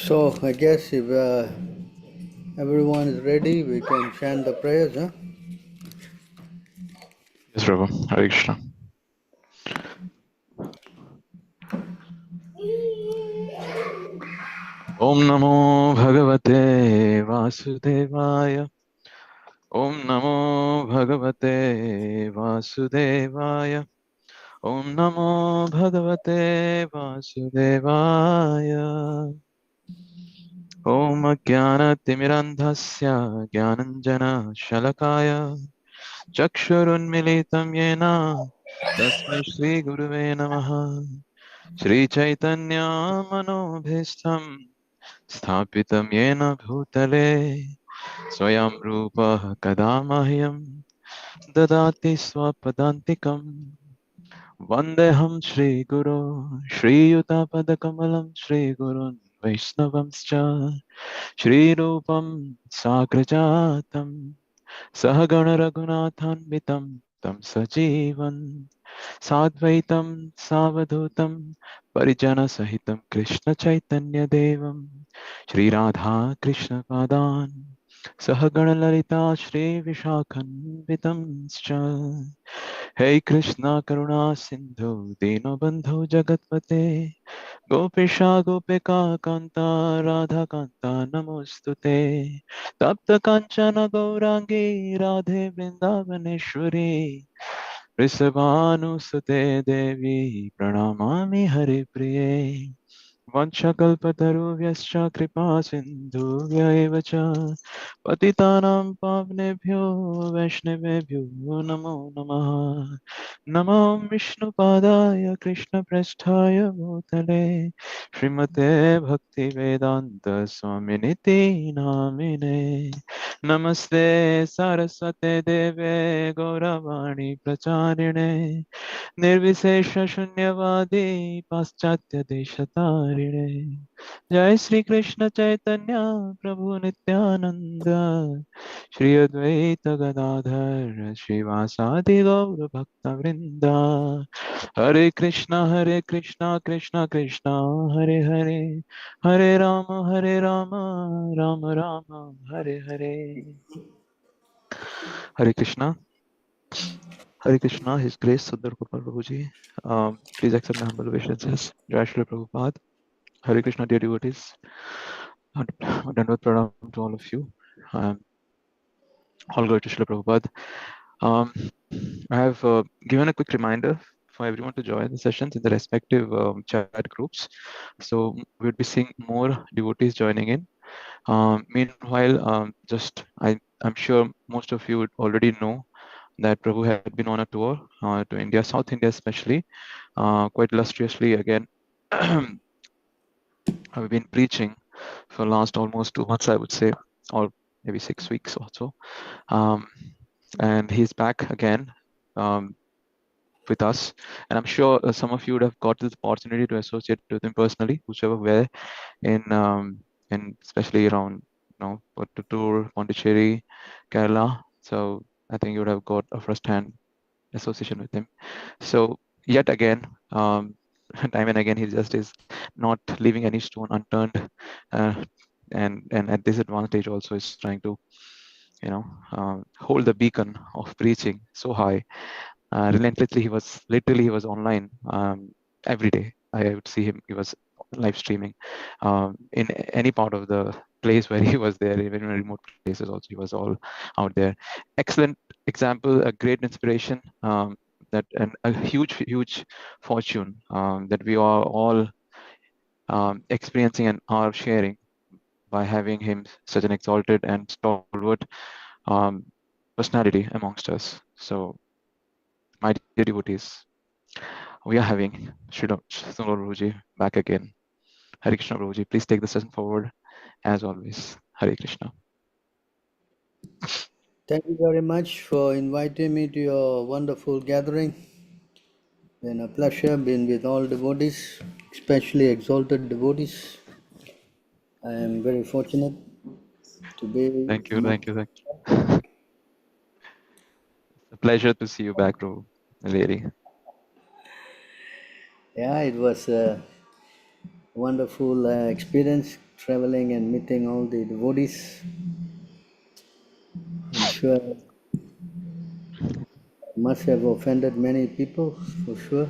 So I guess if everyone is ready, we can chant the prayers, huh? Yes, Prabhu. Hare Krishna. Om Namo Bhagavate Vasudevaya. Om Namo Bhagavate Vasudevaya. Om Namo Bhagavate Vasudevaya. Om Jnana Timirandhasya Jnananjana Shalakaya Chakshurunmilitam Yena Tasmai Shri Guruve Namaha Shri Chaitanya Manobhishtam Sthapitam Yena Bhutale Swayam Rupa Kadamahyam Dadati Swapadantikam Vandeham Shri Guru Shri Yutapadakamalam Shri Gurun Vaishnavamscha Shri Rupam Sagrajatam Sahagana Raghunathanvitam Tam Sajivan Sadvaitam Savadhutam Parijana Sahitam Krishna Chaitanya Devam Shri Radha Krishna Padan Sahagana Lalita Shri Vishakhanvitam Hey Krishna Karuna Sindhu Dinabandhu Jagatpate Gopisha Gopika Kanta Radha Kanta Namostute Tapta Kanchana Gaurangi Radhe Vrindavaneshwari Vrisabhanusute Devi Pranamami Hari Priye Vanchakalpataruvyascha kripa sindhuvya eva cha patitanam pavnebhyo vaishnavebhyo namo namaha namo Vishnu padaya Krishna prasthaya bhutale Srimate Bhakti Vedanta Swaminiti namine Namaste Saraswate Deve Gauravani Pracharine Nirvishesha Shunyavadi Paschatya Deshatarine Jai Sri Krishna Chaitanya Prabhu Nityananda Shri Advaita Gadadhar Srivasadi Gaura Bhakta Vrinda Hare Krishna Krishna Krishna Hare Hare Hare Rama Rama Rama Hare Hare Hare Krishna Hare Krishna, His Grace Sundar Gopāl Prabhuji. Please accept my humble obeisances. Jai Shri Prabhupada. Hare Krishna, dear devotees. Dandavat pranam to all of you. All glory to Shri Prabhupada. I have given a quick reminder for everyone to join the sessions in the respective chat groups. So we would be seeing more devotees joining in. Meanwhile, I'm sure most of you would already know that Prabhu had been on a tour to India, South India especially, quite illustriously again. I've been preaching for last almost 2 months, I would say, or maybe 6 weeks or so. And he's back again with us. And I'm sure some of you would have got this opportunity to associate with him personally, whichever were in especially around, Pottur, Pondicherry, Kerala. So I think you would have got a first-hand association with him. So yet again, time and again, he just is not leaving any stone unturned, and at this advanced age also is trying to, hold the beacon of preaching so high. Relentlessly, he was online every day. I would see him. He was live streaming in any part of the place where he was there, even in remote places. Also, he was all out there. Excellent example, a great inspiration. And a huge fortune that we are all experiencing and are sharing by having him such an exalted and stalwart personality amongst us. So, my dear devotees, we are having Sundar Prabhuji back again. Hare Krishna Prabhuji, please take the session forward as always. Hare Krishna. Thank you very much for inviting me to your wonderful gathering. Been a pleasure being with all devotees, especially exalted devotees. I am very fortunate to be Thank you. among. It's a pleasure to see you back, Prabhu. Really. Yeah, it was a wonderful experience traveling and meeting all the devotees. I'm sure I must have offended many people for sure.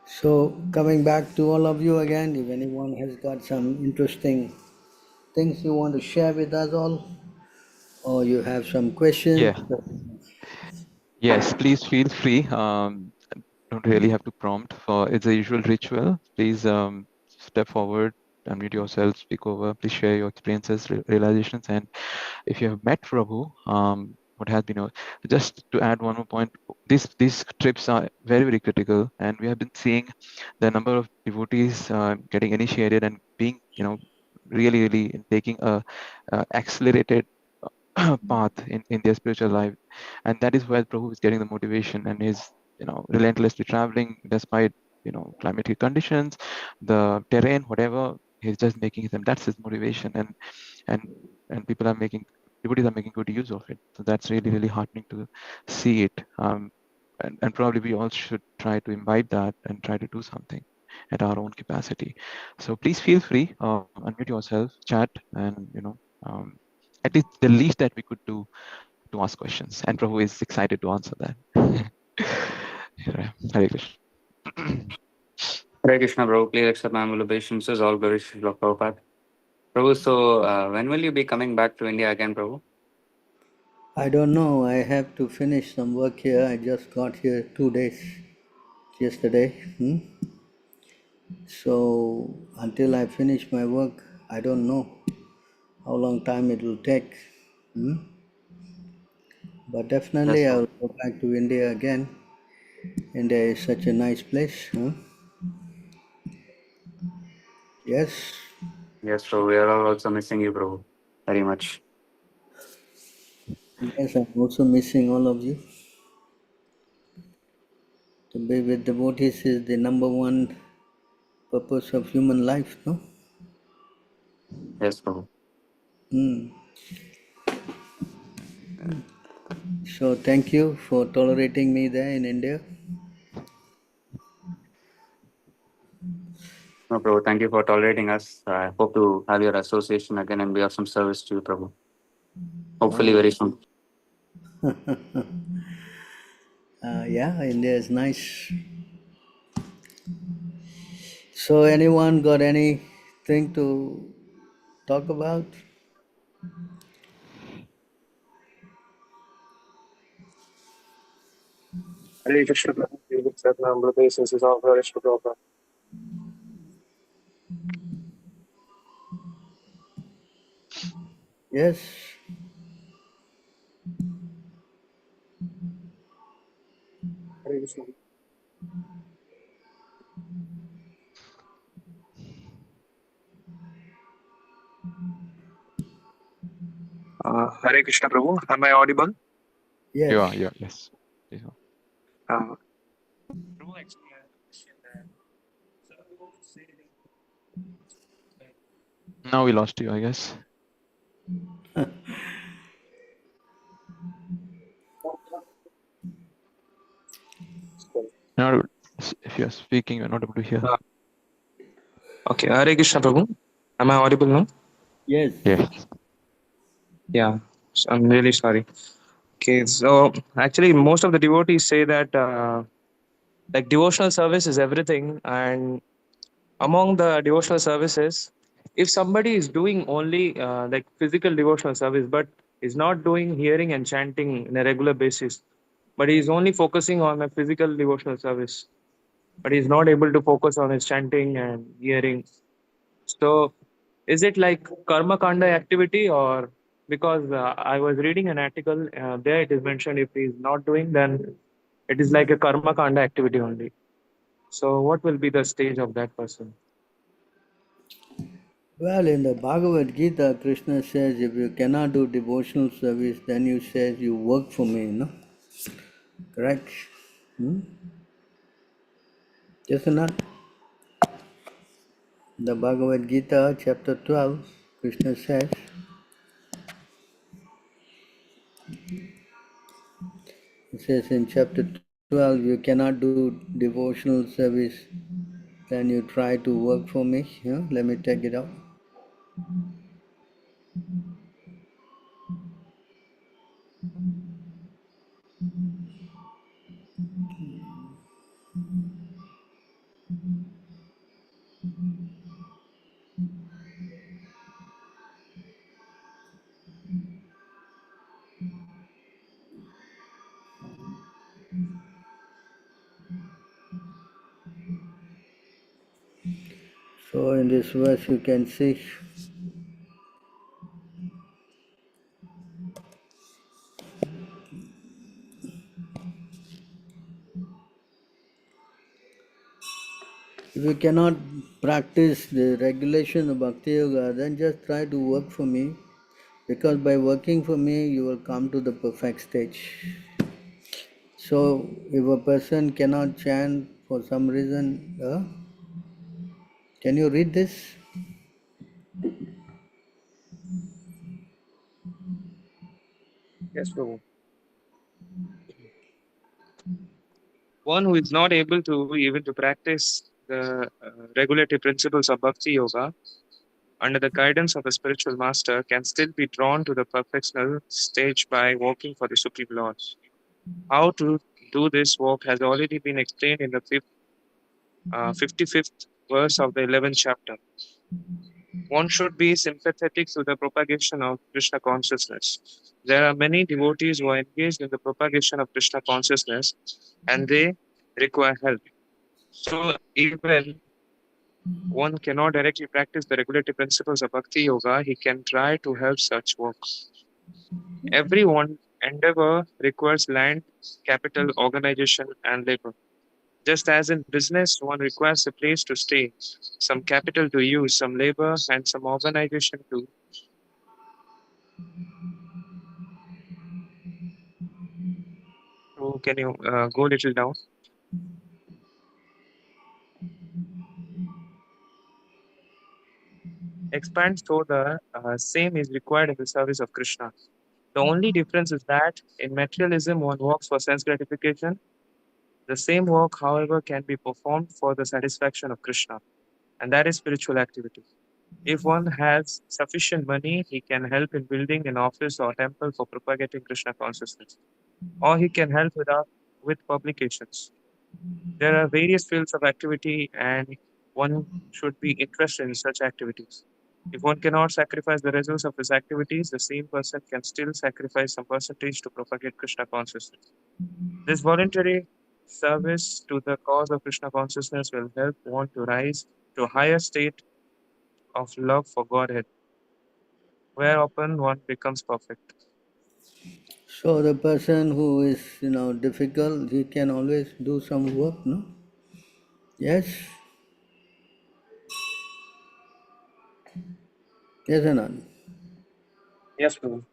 So, coming back to all of you again, if anyone has got some interesting things you want to share with us all, or you have some questions, Yeah. Yes, please feel free. Don't really have to prompt for it's a usual ritual. Please step forward, unmute yourself, speak over. Please share your experiences, realizations, and if you have met Prabhu, what has been just to add one more point, these trips are very, very critical, and we have been seeing the number of devotees getting initiated and being, really, really taking a accelerated path in their spiritual life, and that is where Prabhu is getting the motivation and is relentlessly traveling despite climatic conditions, the terrain, whatever. He's just making them. That's his motivation, and and people are making devotees are making good use of it. So that's really, really heartening to see it. And probably we all should try to imbibe that and try to do something at our own capacity. So please feel free, unmute yourself, chat, and um, at least the least that we could do to ask questions. And Prabhu is excited to answer that. Yeah, Hare Krishna. Hare Krishna, Prabhu. Please accept my humble obeisances. All glories to Lord Prabhupada. Prabhu, so when will you be coming back to India again, Prabhu? I don't know. I have to finish some work here. I just got here 2 days yesterday. So until I finish my work, I don't know how long time it will take. Hmm? But Yes, definitely I Prabhu. will go back to India again. India is such a nice place. Huh? Yes. Yes, Prabhu. We are all also missing you, Prabhu. Very much. Yes, I'm also missing all of you. To be with devotees is the number one purpose of human life, no? Yes, Prabhu. Hmm. So thank you for tolerating me there in India. No, Prabhu. Thank you for tolerating us. I hope to have your association again and be of some service to you, Prabhu. Hopefully, Oh, very soon. yeah, India is nice. So anyone got anything to talk about? Hare Krishna, Prabhu. Please accept my humble obeisances. All glories to Prabhupada. Yes. Hare Krishna. Hare Krishna, Prabhu. Am I audible? Yes. Yes. Please go. Uh, Prabhu, actually, I have a question there. So, you say that, Now we lost you, I guess. Now, if you're speaking, you're not able to hear. uh, okay, Hare Krishna, Prabhu. Am I audible now? Yes. Yes. Yeah, I'm really sorry. Okay, so actually, most of the devotees say that like devotional service is everything, and among the devotional services, if somebody is doing only like physical devotional service, but is not doing hearing and chanting in a regular basis, but he is only focusing on a physical devotional service, but he's not able to focus on his chanting and hearing. So, is it like karma kanda activity, or because I was reading an article there, it is mentioned if he's not doing, then it is like a karma kanda activity only. So, what will be the stage of that person? Well, in the Bhagavad Gita, Krishna says, if you cannot do devotional service, then you says you work for me, no? Correct? Hmm? Yes or not? The Bhagavad Gita, chapter 12, Krishna says, It says in chapter 12, you cannot do devotional service, then you try to work for me. Yeah? Let me take it out. So in this verse you can see if you cannot practice the regulation of Bhakti Yoga, then just try to work for me, because by working for me you will come to the perfect stage. So if a person cannot chant for some reason, can you read this? Yes, Prabhu. One who is not able to even to practice the regulative principles of Bhakti Yoga under the guidance of a spiritual master can still be drawn to the perfectional stage by working for the Supreme Lord. How to do this work has already been explained in the 55th verse of the 11th chapter. One should be sympathetic to the propagation of Krishna consciousness. There are many devotees who are engaged in the propagation of Krishna consciousness and they require help. So, even one cannot directly practice the regulative principles of Bhakti Yoga, he can try to help such work. Every endeavor requires land, capital, organization, and labor. Just as in business, one requires a place to stay, some capital to use, some labor, and some organization to. So, can you go a little down? Expand so the same is required in the service of Krishna. The only difference is that in materialism, one works for sense gratification. The same work, however, can be performed for the satisfaction of Krishna, and that is spiritual activity. If one has sufficient money, he can help in building an office or temple for propagating Krishna consciousness, or he can help with publications. There are various fields of activity, and one should be interested in such activities. If one cannot sacrifice the results of his activities, the same person can still sacrifice some percentage to propagate Krishna consciousness. This voluntary service to the cause of Krishna consciousness will help one to rise to a higher state of love for Godhead, whereupon one becomes perfect. So the person who is difficult, he can always do some work, no? Yes, yes or not? Yes, Prabhu.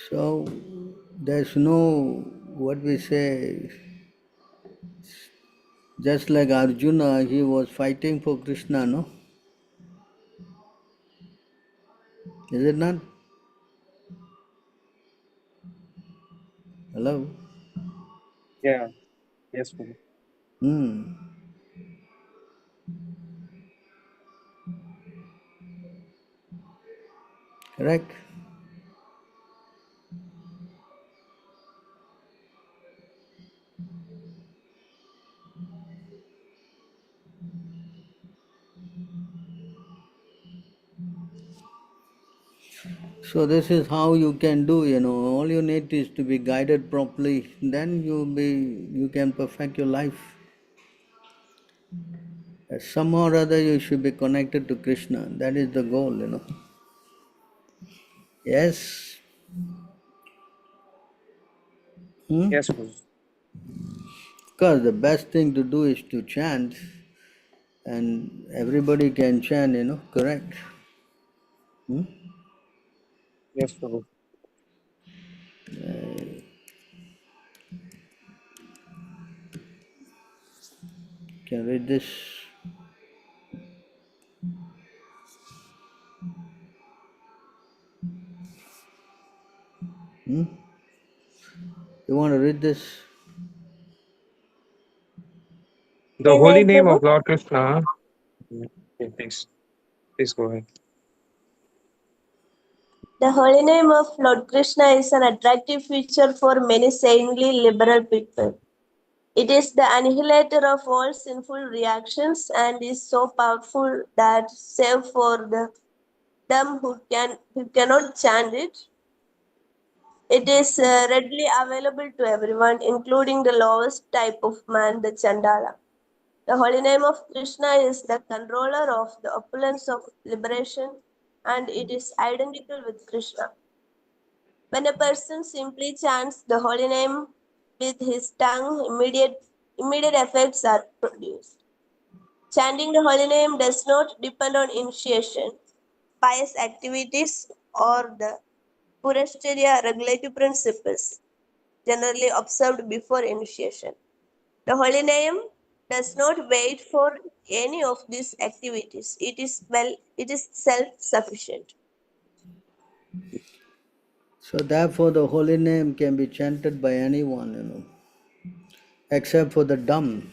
So there's no what we say. Just like Arjuna, he was fighting for Krishna, no? Is it not? Hello? Yeah, yes, Prabhu. Hmm. Correct. So this is how you can do, all you need is to be guided properly. Then you can perfect your life. Somehow or other you should be connected to Krishna. That is the goal. Yes. Hmm? Yes, Prabhu. Because the best thing to do is to chant, and everybody can chant, correct? Hmm? Yes, Prabhu. Can read this. Hmm? You want to read this? The Can I, holy name Prabhu? of Lord Krishna. Okay, please go ahead. The holy name of Lord Krishna is an attractive feature for many saintly liberal people. It is the annihilator of all sinful reactions and is so powerful that, save for them who cannot chant it, it is readily available to everyone, including the lowest type of man, the Chandala. The holy name of Krishna is the controller of the opulence of liberation, and it is identical with Krishna. When a person simply chants the holy name with his tongue, immediate effects are produced. Chanting the holy name does not depend on initiation, pious activities, or the Purashcharya regulative principles generally observed before initiation. The holy name does not wait for any of these activities. It is self-sufficient. So therefore the holy name can be chanted by anyone, except for the dumb.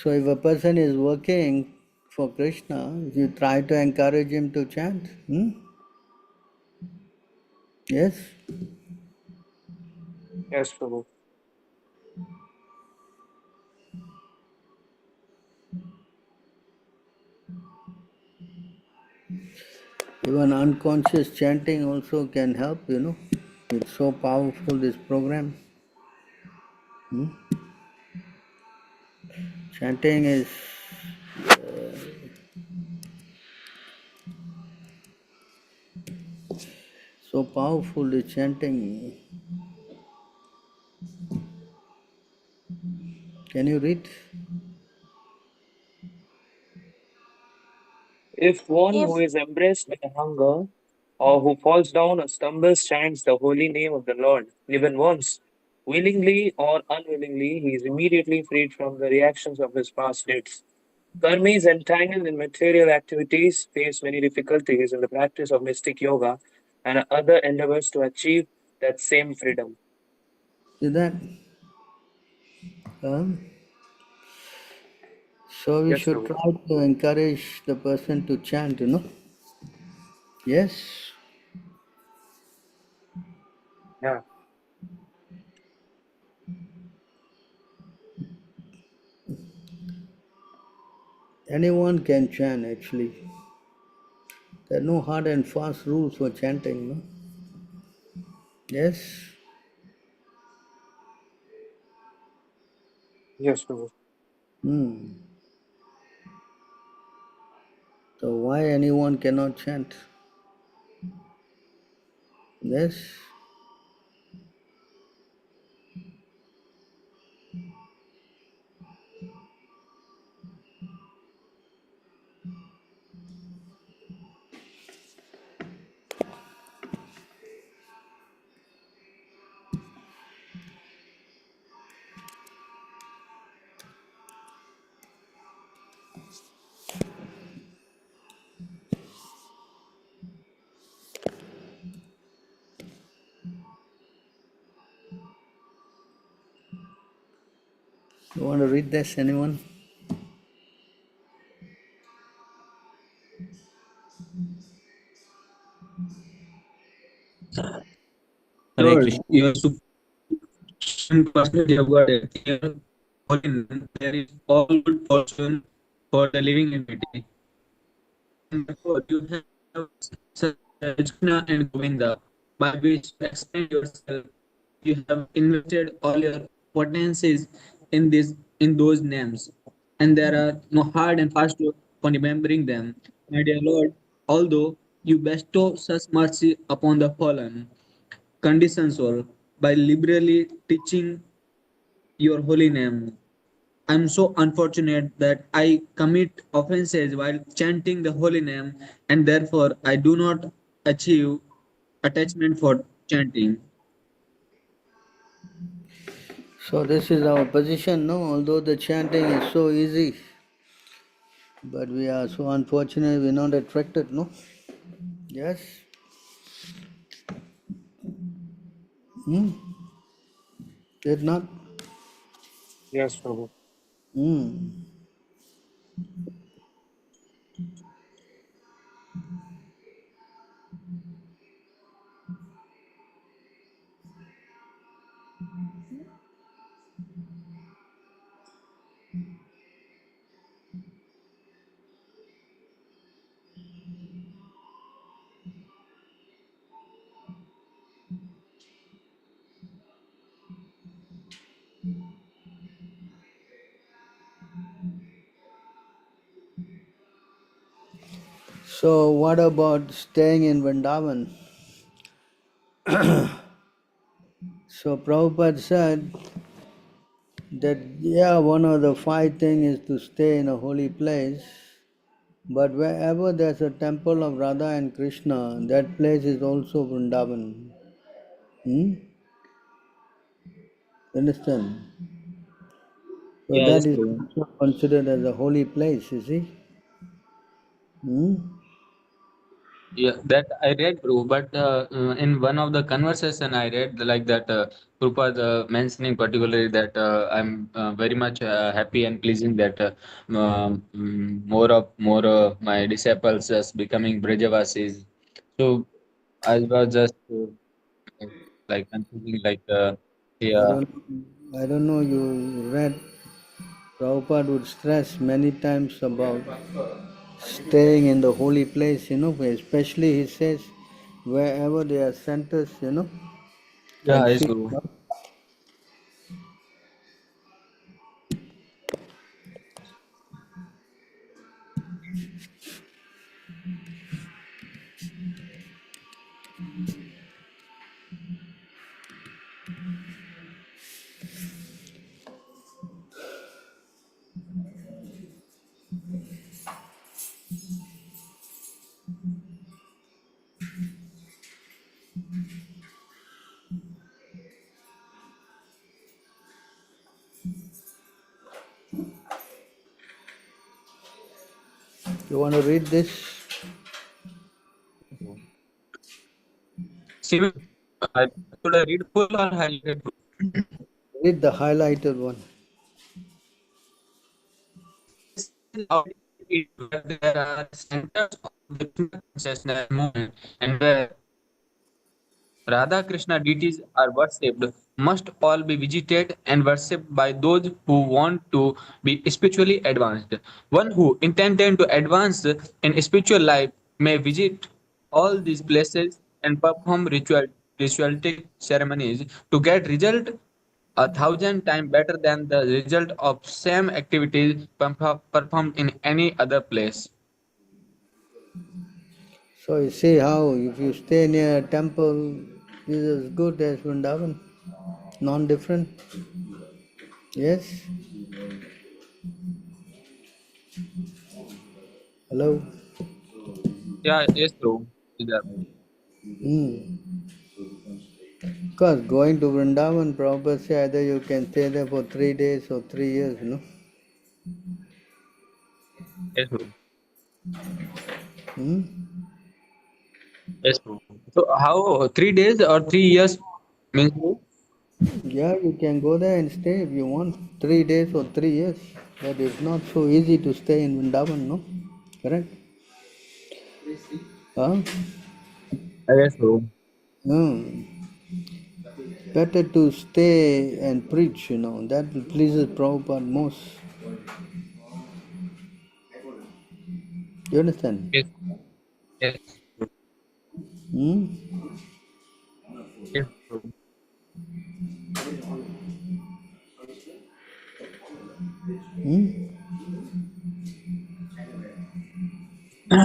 So if a person is working for Krishna, you try to encourage him to chant. Yes? Yes, Prabhu. Even unconscious chanting also can help. It's so powerful, this program. Chanting is so powerful, this chanting. Can you read? If one If who is embraced by hunger or who falls down or stumbles chants the holy name of the Lord even once, willingly or unwillingly, he is immediately freed from the reactions of his past deeds. Karmis entangled in material activities face many difficulties in the practice of mystic yoga and other endeavors to achieve that same freedom. See that? Um, so we Yes, should Prabhu. try to encourage the person to chant. Yes? Yeah. Anyone can chant actually. There are no hard and fast rules for chanting. Yes? Yes, Prabhu. Hmm. So why anyone cannot chant? Yes? You want to read this, anyone? Hare Lord, Krishna. Your supreme personality of Godhead, your holy name, there is all good fortune for the living entity. And therefore, you have such as Krishna and Govinda, by which to explain yourself, you have invested all your potencies in those names, and there are no hard and fast rule for remembering them. My dear Lord, although you bestow such mercy upon the fallen, conditions all by liberally teaching your holy name. I'm so unfortunate that I commit offenses while chanting the holy name, and therefore I do not achieve attachment for chanting. So this is our position, no? Although the chanting is so easy, but we are so unfortunate we're not attracted, no? Yes? Hmm? Did not? Yes, Prabhu. Hmm. So, what about staying in Vrindavan? So, Prabhupada said that, yeah, one of the five things is to stay in a holy place, but wherever there's a temple of Radha and Krishna, that place is also Vrindavan. Hmm? Understand? So Yeah, that yes, is Prabhu. also considered as a holy place, you see? Hmm? Yeah, that I read, bro. But in one of the conversation I read like that, Prabhupada mentioning particularly that I'm very much happy and pleasing that more my disciples just becoming Brajavasis. So I was just like confusing like I yeah. don't, I don't know, you read, Prabhupada would stress many times about staying in the holy place, especially he says, wherever there are centers, can Yeah, yes, see. Guru. You want to read this? See, should I read full or highlighted? Read the highlighted one. Where there are centers of the Krishna consciousness movement and where Radha Krishna deities are worshipped must all be visited and worshipped by those who want to be spiritually advanced. One who intended to advance in spiritual life may visit all these places and perform ritualistic ceremonies to get result 1,000 times better than the result of same activities performed in any other place. So you see how if you stay near a temple, is as good as Vrindavan, non-different. Yes. Hello. Yeah, yes, true. Hmm. Because going to Vrindavan, Prabhupada say either you can stay there for 3 days or 3 years. Yes, true. Hmm? Yes, bro. So how 3 days or 3 years means bro? Yeah, you can go there and stay if you want 3 days or 3 years. But it's not so easy to stay in Vrindavan, no? Correct? Huh? Yes, bro. Hmm. Better to stay and preach. That pleases Prabhupada most. You understand? Yes, yes, Hmm? yes, bro. Hmm?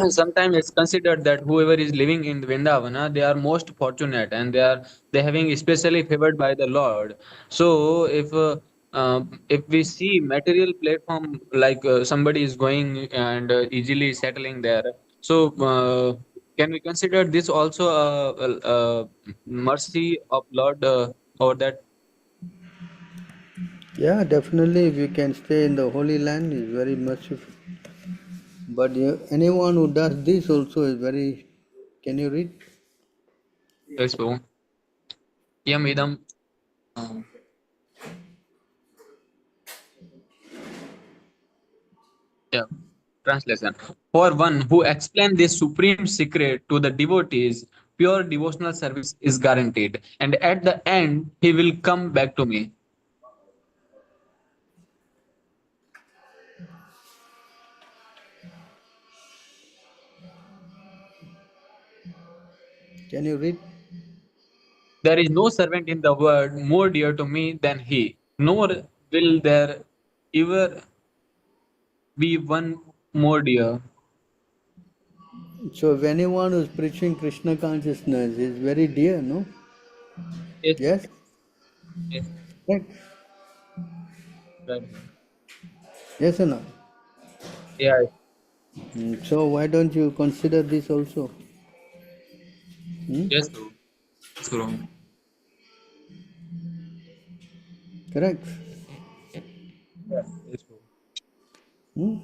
Sometimes it's considered that whoever is living in Vrindavana, they are most fortunate and they having especially favored by the Lord. So if we see material platform like somebody is going and easily settling there, so can we consider this also a mercy of Lord over that? Yeah, definitely. If you can stay in the Holy Land, is very merciful. But anyone who does this also is very. Can you read? Yes, bro. Yam idam. uh, yeah, translation. For one who explains this supreme secret to the devotees, pure devotional service is guaranteed. And at the end, he will come back to me. Can you read? There is no servant in the world more dear to me than he, nor will there ever be one more dear. So if anyone who's preaching Krishna consciousness is very dear, no? Yes, Yes? yes, Right. right. Yes or no? Yeah, So why don't you consider this also? Hmm? yes, bro. Yes, bro. Correct. Yeah, yes, bro. Hmm?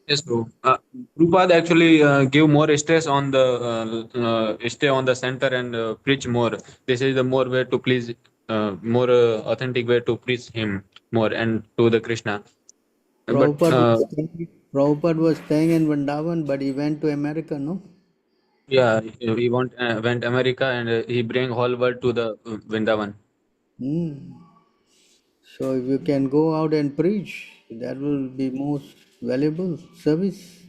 Yes, bro. Prabhupada actually give more stress on the stay on the center and preach more. This is the more way to please, more authentic way to preach him more and to the Krishna. But Prabhupada was staying in Vrindavan, but he went to America, no? yeah, he went America and he bring whole world to the Vrindavan. Hmm. So if you can go out and preach, that will be most valuable service.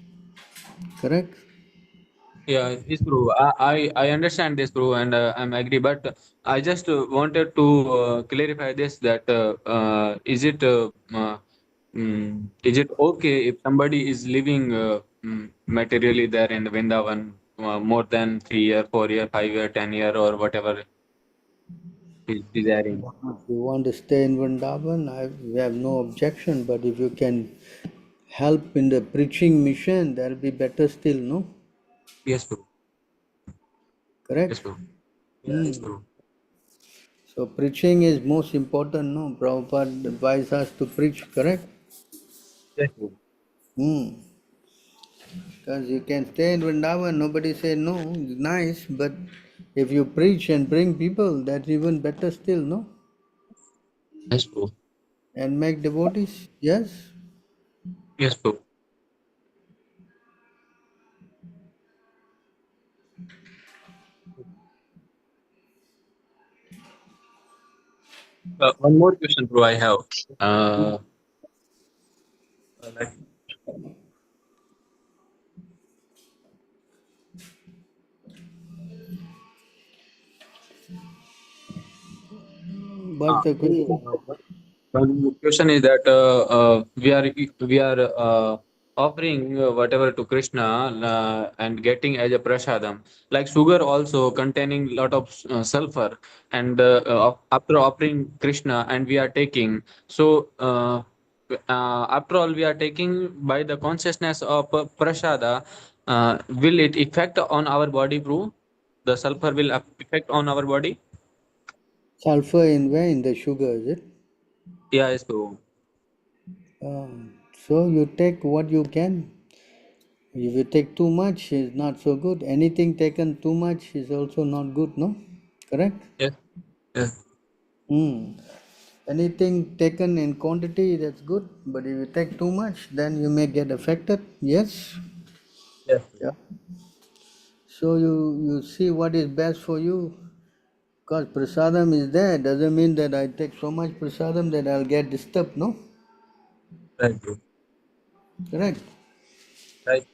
Correct? Yeah, it's true. I understand this, bro, and I'm agree. But I just wanted to clarify this that is it okay if somebody is living materially there in Vrindavan more than 3 year, 4 year, 5 year, 10 year, or whatever is desiring? If you want to stay in Vrindavan, we have no objection. But if you can help in the preaching mission, that'll be better still, no? Yes, bro. Yes, Correct? bro. Yeah, Hmm. yes, bro. So preaching is most important, no? Prabhupada advised us to preach, correct? Yes, bro. Hmm. Because you can stay in Vrindavan, nobody say no, it's nice, but if you preach and bring people, that's even better still, no? Yes, bro. And make devotees, yes? Yes, bro. One more question, bro. I have. Uh, like But the question, one question is that we are offering whatever to Krishna and getting as a prasadam. Like sugar also containing lot of sulfur, and after offering Krishna and we are taking so. After all, we are taking by the consciousness of prasada. Will it effect on our body, bro? The sulfur will affect on our body. sulfur in where? In the sugar, is it? Yeah, yes, bro. So you take what you can. If you take too much, it's not so good. Anything taken too much is also not good, no? Correct? Yes, yes, Hmm. Anything taken in quantity, that's good. But if you take too much, then you may get affected. Yes? yes. Yeah. So you see what is best for you. Because prasadam is there, doesn't mean that I take so much prasadam that I'll get disturbed, no? Right, bro. Correct? Right,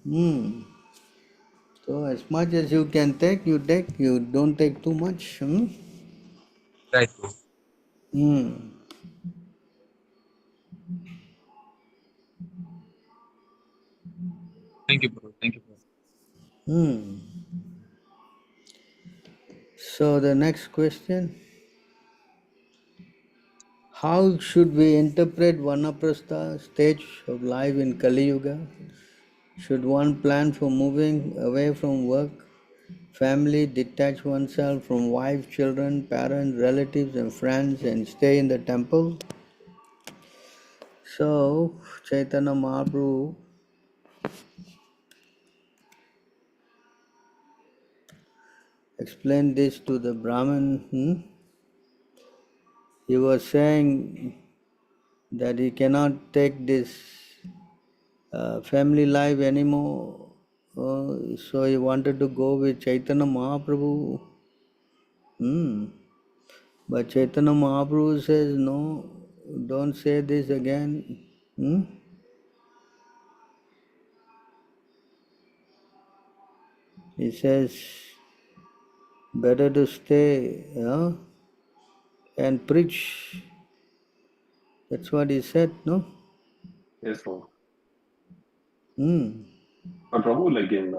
Hmm. So as much as you can take, you take. You don't take too much. Hmm? right, bro. Hmm. Thank you, bro. Thank you, bro. Hmm. So the next question. How should we interpret Vanaprastha stage of life in Kali Yuga? Should one plan for moving away from work, family, detach oneself from wife, children, parents, relatives, and friends, and stay in the temple? So, Chaitanya Mahaprabhu – 。 . 。 。 . 。 . 。 . 。 . 。 . 。 . 。 . 。 . 。 . 。 . 。 . 。 。 . 。 . 。 。 . 。 。 . 。 。 . 。 。 . 。 。 . 。 。 . Yes, bro. Yes, bro. Yes, bro. So, Chaitanya Mahaprabhu explained this to the Brahmin. He was saying that he cannot take this family life anymore. So he wanted to go with Chaitanya Mahaprabhu. But Chaitanya Mahaprabhu says, no, don't say this again. He says, better to stay and preach. That's what he said, no? Yes, Prabhu. Hmm. But Prabhu, like in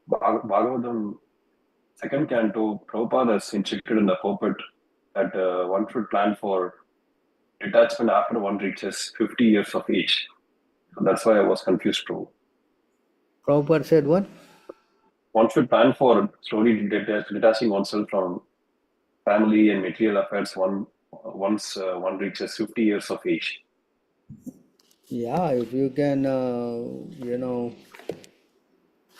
Bhagavatam, second canto, Prabhupada has instructed in the pulpit that one should plan for detachment after one reaches 50 years of age. So that's why I was confused, Prabhu. Prabhupada said what? One should plan for slowly detaching oneself from family and material affairs once one reaches 50 years of age. Yeah, if you can,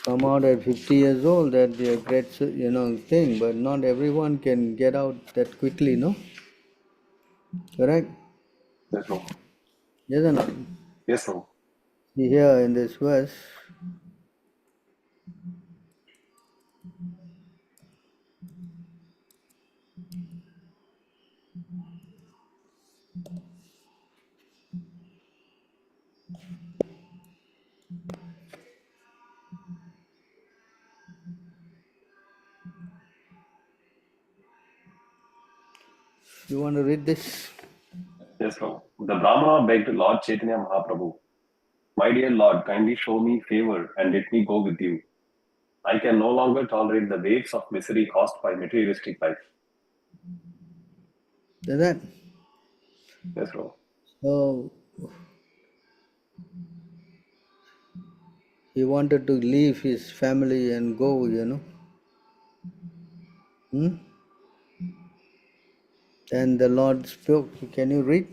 come out at 50 years old, that'd be a great, thing. But not everyone can get out that quickly, no? Correct? Yes, Prabhu. Yes or not? Yes, Prabhu. See here in this verse, you want to read this? Yes, Prabhu. The Brahmana begged Lord Chaitanya Mahaprabhu, "My dear Lord, kindly show me favor and let me go with you. I can no longer tolerate the waves of misery caused by materialistic life." Is that? Yes, Prabhu. So he wanted to leave his family and go, And the Lord spoke. Can you read?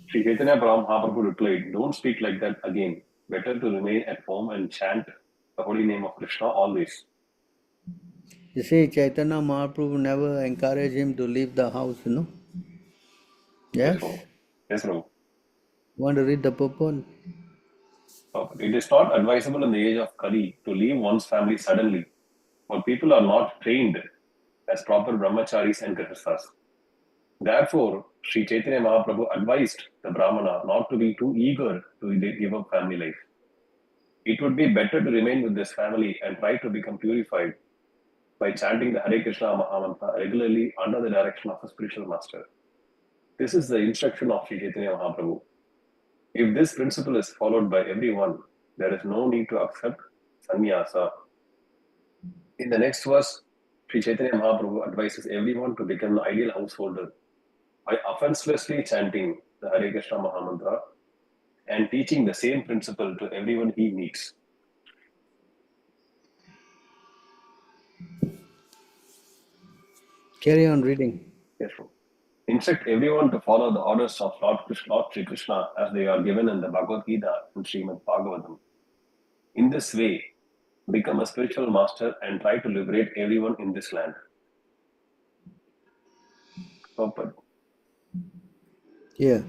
Sri Chaitanya Mahaprabhu replied, "Don't speak like that again. Better to remain at home and chant the holy name of Krishna always." You see, Chaitanya Mahaprabhu never encouraged him to leave the house, Yes, Yes? Prabhu. Yes, Prabhu. Want to read the purport? It is not advisable in the age of Kali to leave one's family suddenly, for people are not trained as proper brahmacharis and grihasthas. Therefore, Sri Chaitanya Mahaprabhu advised the Brahmana not to be too eager to give up family life. It would be better to remain with this family and try to become purified by chanting the Hare Krishna Mahamantra regularly under the direction of a spiritual master. This is the instruction of Sri Chaitanya Mahaprabhu. If this principle is followed by everyone, there is no need to accept sannyasa. In the next verse, Sri Chaitanya Mahaprabhu advises everyone to become an ideal householder by offenselessly chanting the Hare Krishna Mahamantra and teaching the same principle to everyone he meets. Carry on reading. Yes, Prabhu. Instruct everyone to follow the orders of Lord Sri Krishna as they are given in the Bhagavad Gita and Srimad Bhagavatam. In this way, become a spiritual master and try to liberate everyone in this land. Purport. Yeah.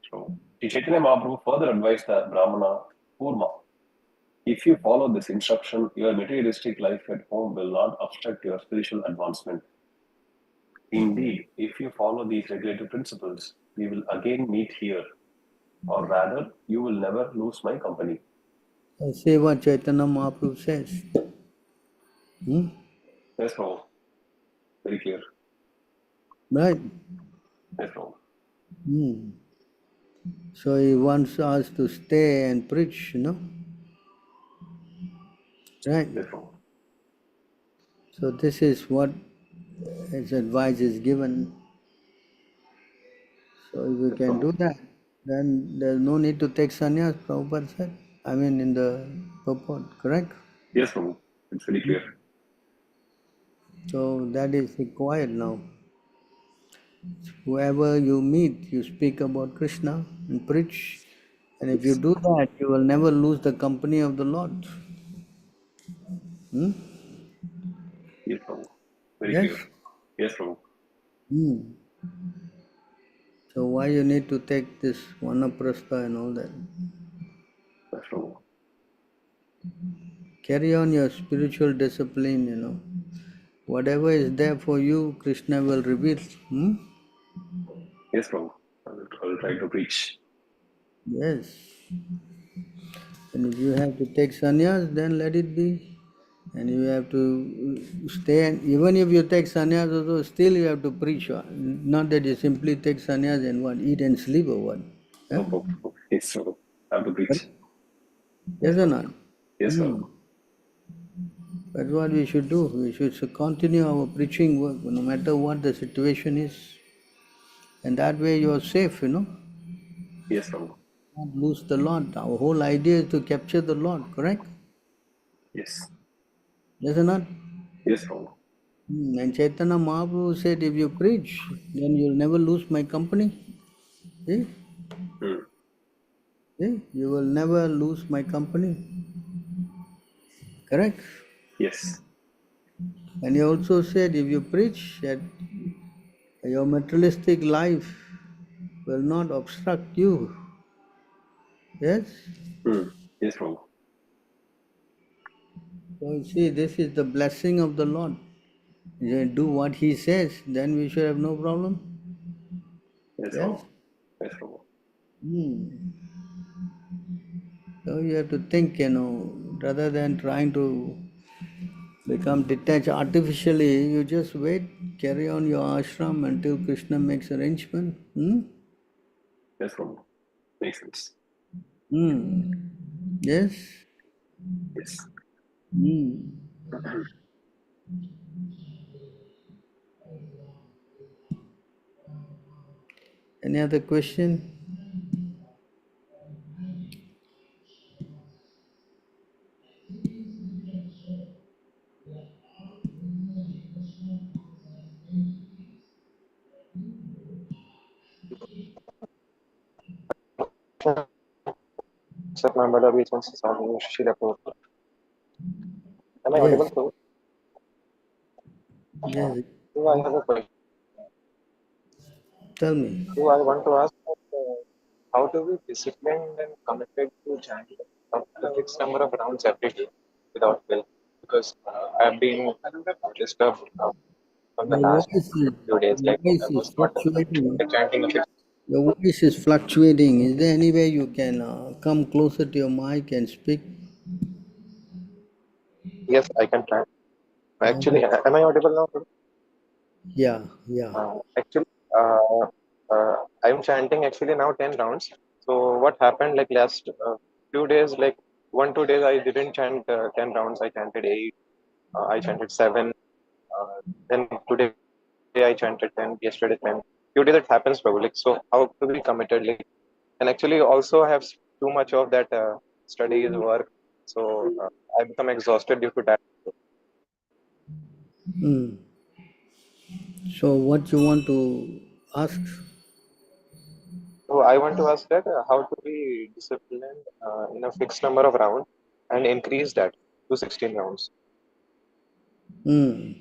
So, Sri Chaitanya Mahaprabhu further advised the Brahmana, Purma, if you follow this instruction, your materialistic life at home will not obstruct your spiritual advancement. Indeed, if you follow these regulative principles, we will again meet here, or rather, you will never lose my company. See what Chaitanya Mahaprabhu says. Yes, Prabhu. Very clear. Right? Yes, Prabhu. So he wants us to stay and preach, Right? Yes, Prabhu. So this is what his advice is given. So if we can do that, then there's no need to take sannyas, Prabhupada said. I mean in the purport, correct? Yes, Prabhu. It's very clear. So that is required now. Whoever you meet, you speak about Krishna and preach. And if you do that, you will never lose the company of the Lord. Hmm? Yes, Prabhu. Very Yes? clear. Yes, Prabhu. Hmm. So why you need to take this vanaprastha and all that? Yes, Prabhu. Carry on your spiritual discipline, Whatever is there for you, Krishna will reveal. Hmm? Yes, Prabhu. I will try to preach. Yes. And if you have to take sannyas, then let it be. And you have to stay, and even if you take sannyas also, still you have to preach. Not that you simply take sannyas and what, eat and sleep or what. No, Huh? Prabhu. Yes, Prabhu. I have to preach. Yes Yes, or Prabhu. not? Yes, Hmm. Prabhu. That's what we should do. We should continue our preaching work, no matter what the situation is. And that way you are safe, Yes, Prabhu. Not lose the Lord. Our whole idea is to capture the Lord, correct? Yes. Yes or not? Yes, Prabhu. And Chaitanya Mahaprabhu said, if you preach, then you'll never lose my company. See? Hmm. See? You will never lose my company. Correct? Yes. And he also said, if you preach, that your materialistic life will not obstruct you. Yes? Hmm. Yes, Prabhu. So you see, this is the blessing of the Lord. You do what he says, then we should have no problem. Yes, Yes? Prabhu. Yes, Prabhu. Hmm. So you have to think, rather than trying to become detached artificially, you just wait, carry on your ashram until Krishna makes arrangement. Hmm? Yes, Prabhu. Makes sense. Hmm. Yes? Yes. Hmm. Any other question? Sir, my mother obeisances on Srila Prabhupada. Am I Yes. audible, Prabhu? Yes. Do I have a question? Tell me. Do I want to ask how to be disciplined and committed to chanting a fixed number of rounds every day without will? Because I've been disturbed from the Your last voice is, few days. your Like I voice is was not fluctuating. chanting a fixed. Your voice is fluctuating. Is there any way you can come closer to your mic and speak? Yes, I can try. Uh, Actually, am I audible now, Prabhu? yeah, yeah. Actually, I'm chanting actually now 10 rounds. So what happened like last few days, like 1 2 days, I didn't chant 10 rounds. I chanted 8. I chanted 7. Then today I chanted 10. Yesterday 10. Few days it happens probably. Like, so how to be committed? Like, and actually also have too much of that studies work. So I become exhausted due to that. Hmm. So what you want to ask? So I want to ask that how to be disciplined in a fixed number of rounds and increase that to 16 rounds. Hmm.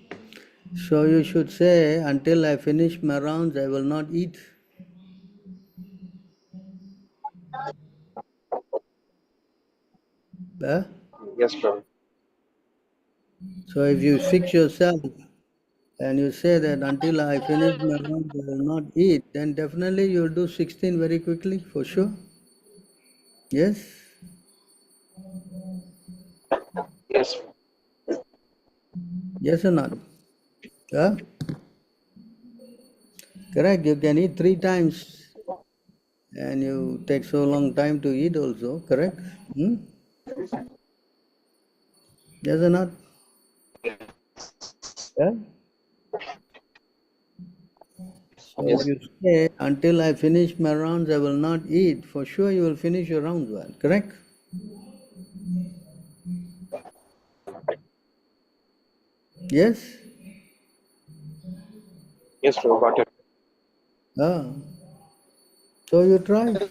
So you should say, until I finish my rounds, I will not eat. Huh? Yes, Prabhu. So if you fix yourself and you say that until I finish my rounds, I will not eat, then definitely you'll do 16 very quickly, for sure. Yes? Yes, Yes or not? Huh? Correct. You can eat 3 times and you take so long time to eat also, correct? Hmm? Yes or not? Yeah? So if yes, you say, until I finish my rounds, I will not eat, for sure you will finish your rounds well, correct? Yes? yes, Prabhu. Got it. Ah. So you try to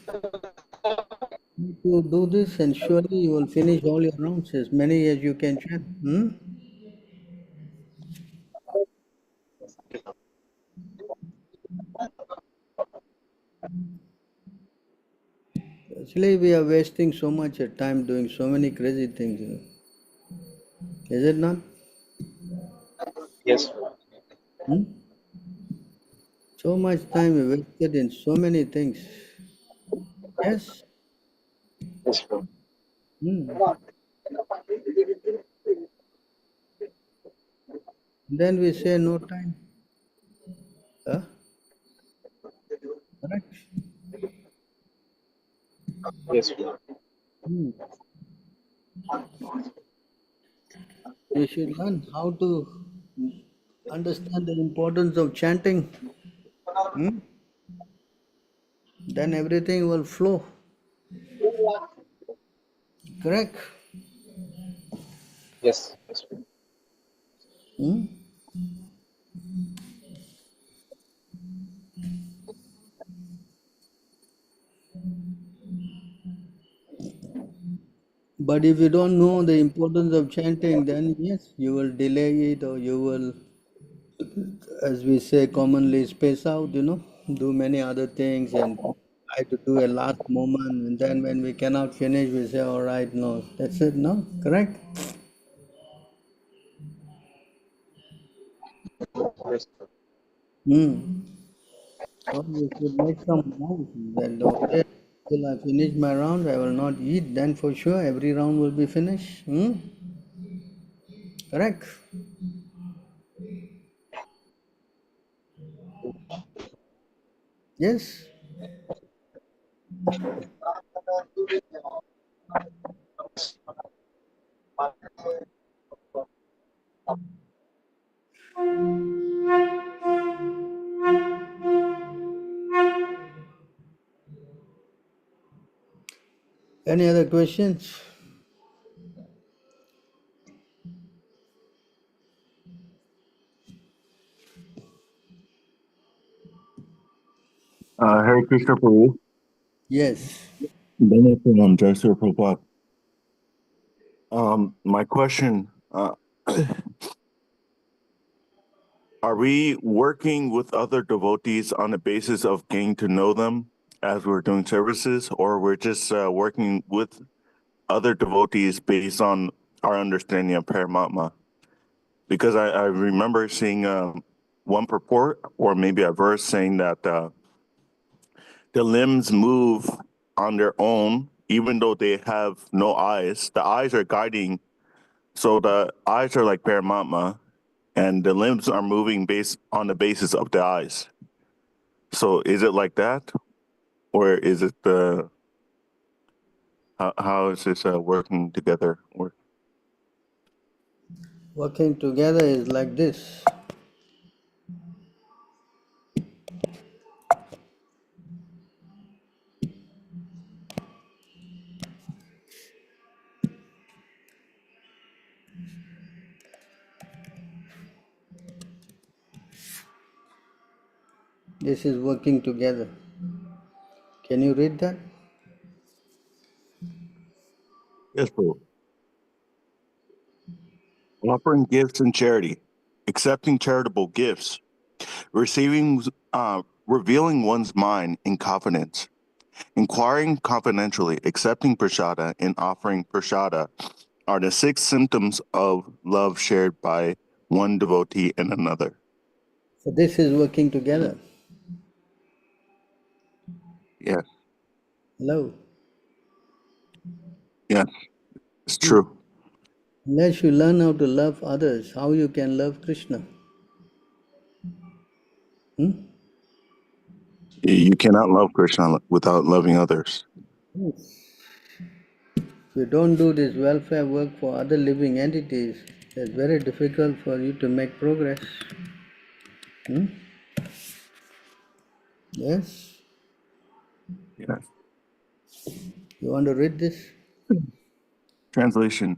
do this and surely you will finish all your rounds as many as you can chant. Hmm? Actually, we are wasting so much time doing so many crazy things. Is it not? Yes. Hmm? So much time we wasted in so many things. Yes? Yes, bro. Hmm. Then we say no time. Huh? Correct? Yes, bro. Hmm. You should learn how to understand the importance of chanting. Hmm? Then everything will flow. Correct? Yes. Yes, bro. Hmm? But if you don't know the importance of chanting, then yes, you will delay it, or you will, as we say commonly, space out, do many other things and try to do a last moment. And then when we cannot finish, we say, all right, no, that's it, no? Correct? Yes, bro. Hmm. So you should make some vows that, okay, till I finish my round, I will not eat. Then for sure, every round will be finished. Hmm? Correct? Yes? Any other questions? Hare Krishna Prabhu. Yes. Benefit Jai Sri Prabhupada. My question, are we working with other devotees on the basis of getting to know them as we're doing services, or we're just working with other devotees based on our understanding of Paramatma? Because I remember seeing one purport, or maybe a verse saying that the limbs move on their own, even though they have no eyes. The eyes are guiding. So the eyes are like Paramatma, and the limbs are moving based on the basis of the eyes. So is it like that, or is it how is this working together? Working together is like this. This is working together. Can you read that? Yes, Lord. Offering gifts and charity, accepting charitable gifts, receiving, revealing one's mind in confidence, inquiring confidentially, accepting prashada, and offering prashada are the 6 symptoms of love shared by one devotee and another. So this is working together. Yes, Hello. yes, it's true. Unless you learn how to love others, how you can love Krishna? Hmm? You cannot love Krishna without loving others. Yes. If you don't do this welfare work for other living entities, it's very difficult for you to make progress. Hmm? Yes? Yes. You want to read this? Translation.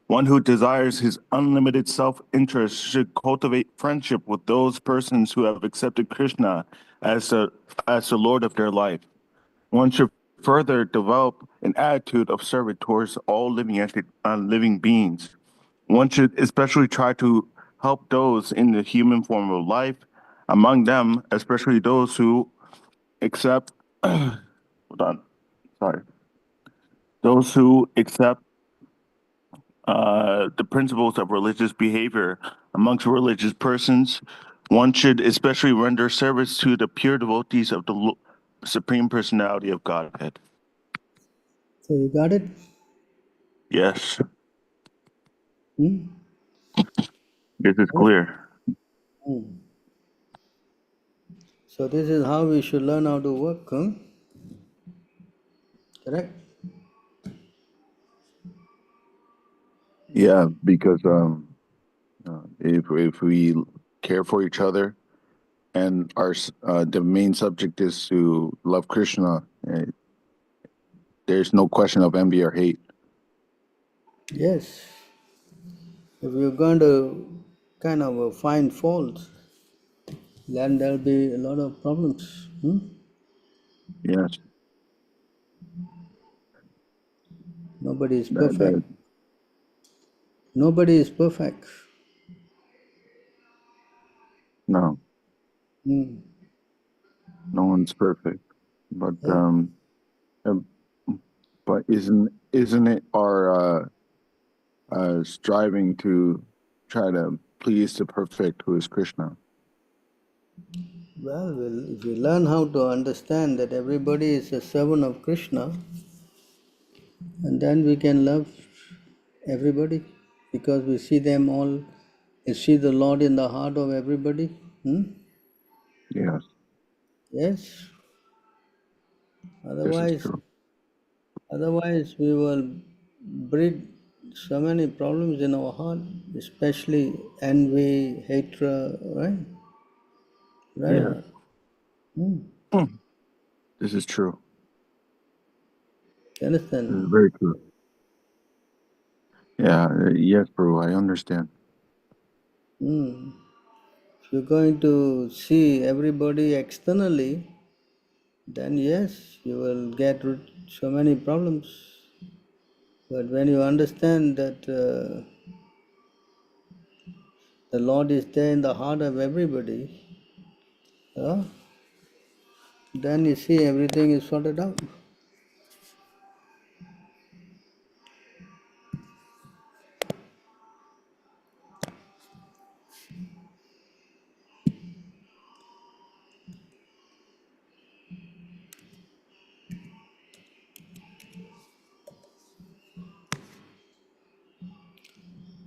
One who desires his unlimited self-interest should cultivate friendship with those persons who have accepted Krishna as the Lord of their life. One should further develop an attitude of service towards all living beings. One should especially try to help those in the human form of life, among them, especially those who accept. Hold on, sorry. Those who accept the principles of religious behavior amongst religious persons, one should especially render service to the pure devotees of the Supreme Personality of Godhead. So you got it? Yes, Hmm? this is clear. Hmm. So this is how we should learn how to work, huh? Correct? Yeah, because if we care for each other and our the main subject is to love Krishna, there's no question of envy or hate. Yes. If you're going to kind of find faults, then there'll be a lot of problems. Hmm? Yes, Nobody is that, perfect. that Nobody is perfect. no, Hmm. no one's perfect, but Yeah. uh, but isn't it our striving to try to please the perfect who is Krishna? Well, if we learn how to understand that everybody is a servant of Krishna, and then we can love everybody because we see them all, we see the Lord in the heart of everybody. Hmm? Yes, Yes. this is Otherwise, true. otherwise we will breed so many problems in our heart, especially envy, hatred, right? Right or Yes, not? Hmm. this is true. You This is understand? very true. Yeah, yes, bro, I understand. Hmm. If you're going to see everybody externally, then yes, you will get so many problems. But when you understand that the Lord is there in the heart of everybody, uh, then you see everything is sorted out.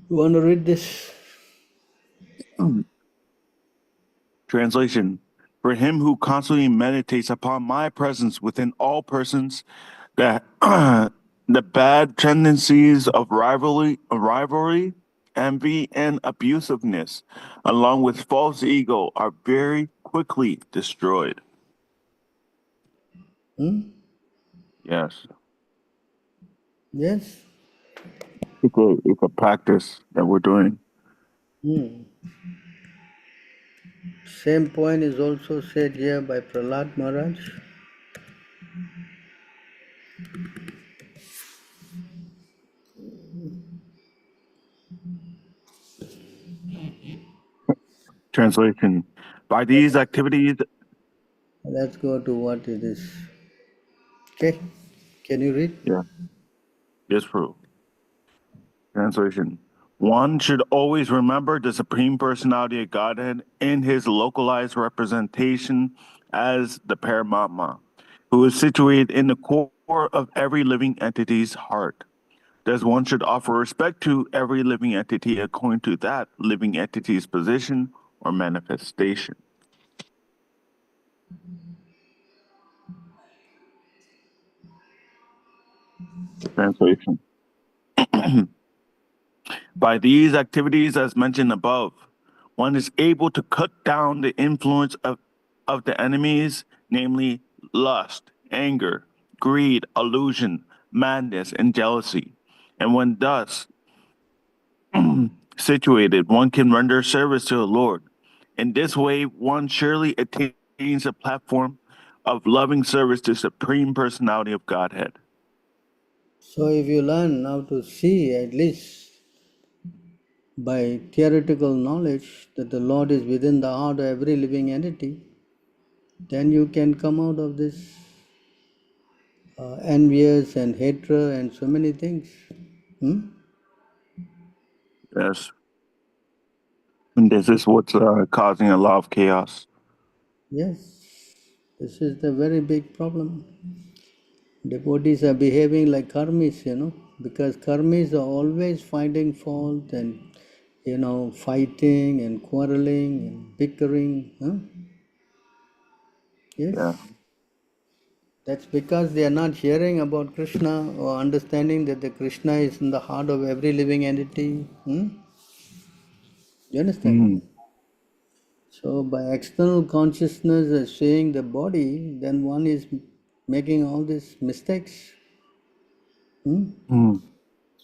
You want to read this? Translation: For him who constantly meditates upon my presence within all persons, that the bad tendencies of rivalry, envy, and abusiveness, along with false ego, are very quickly destroyed. Hmm? Yes, Yes? it's a practice that we're doing. Hmm. Same point is also said here by Prahlad Maharaj. Translation: By these activities, Let's go to what it is. Okay, can you read? yeah, yes, true. Translation: One should always remember the Supreme Personality of Godhead in his localized representation as the Paramatma, who is situated in the core of every living entity's heart. Thus, one should offer respect to every living entity according to that living entity's position or manifestation. Translation: By these activities, as mentioned above, one is able to cut down the influence of the enemies, namely lust, anger, greed, illusion, madness, and jealousy. And when thus situated, one can render service to the Lord. In this way, one surely attains a platform of loving service to Supreme Personality of Godhead. So if you learn how to see, at least by theoretical knowledge, that the Lord is within the heart of every living entity, then you can come out of this envious and hatred and so many things. Yes. And this is what's causing a lot of chaos. Yes, this is the very big problem. Devotees are behaving like karmis, because karmis are always finding fault and, fighting and quarreling and bickering. Yes, Yeah. that's because they are not hearing about Krishna or understanding that the Krishna is in the heart of every living entity. You understand? Mm. So by external consciousness seeing the body, then one is making all these mistakes. Mm.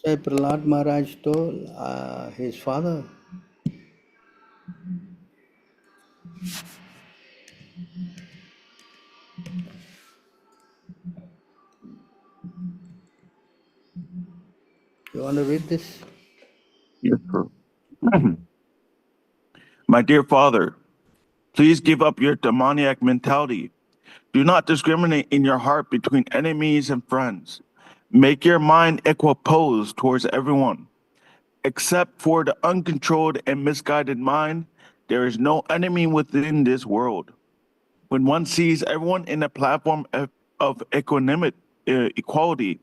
So Prahlad Maharaj told his father, you want to read this? Yes, sir. My dear father, please give up your demoniac mentality. Do not discriminate in your heart between enemies and friends. Make your mind equiposed towards everyone. Except for the uncontrolled and misguided mind, there is no enemy within this world. When one sees everyone in a platform of equanimity, equality,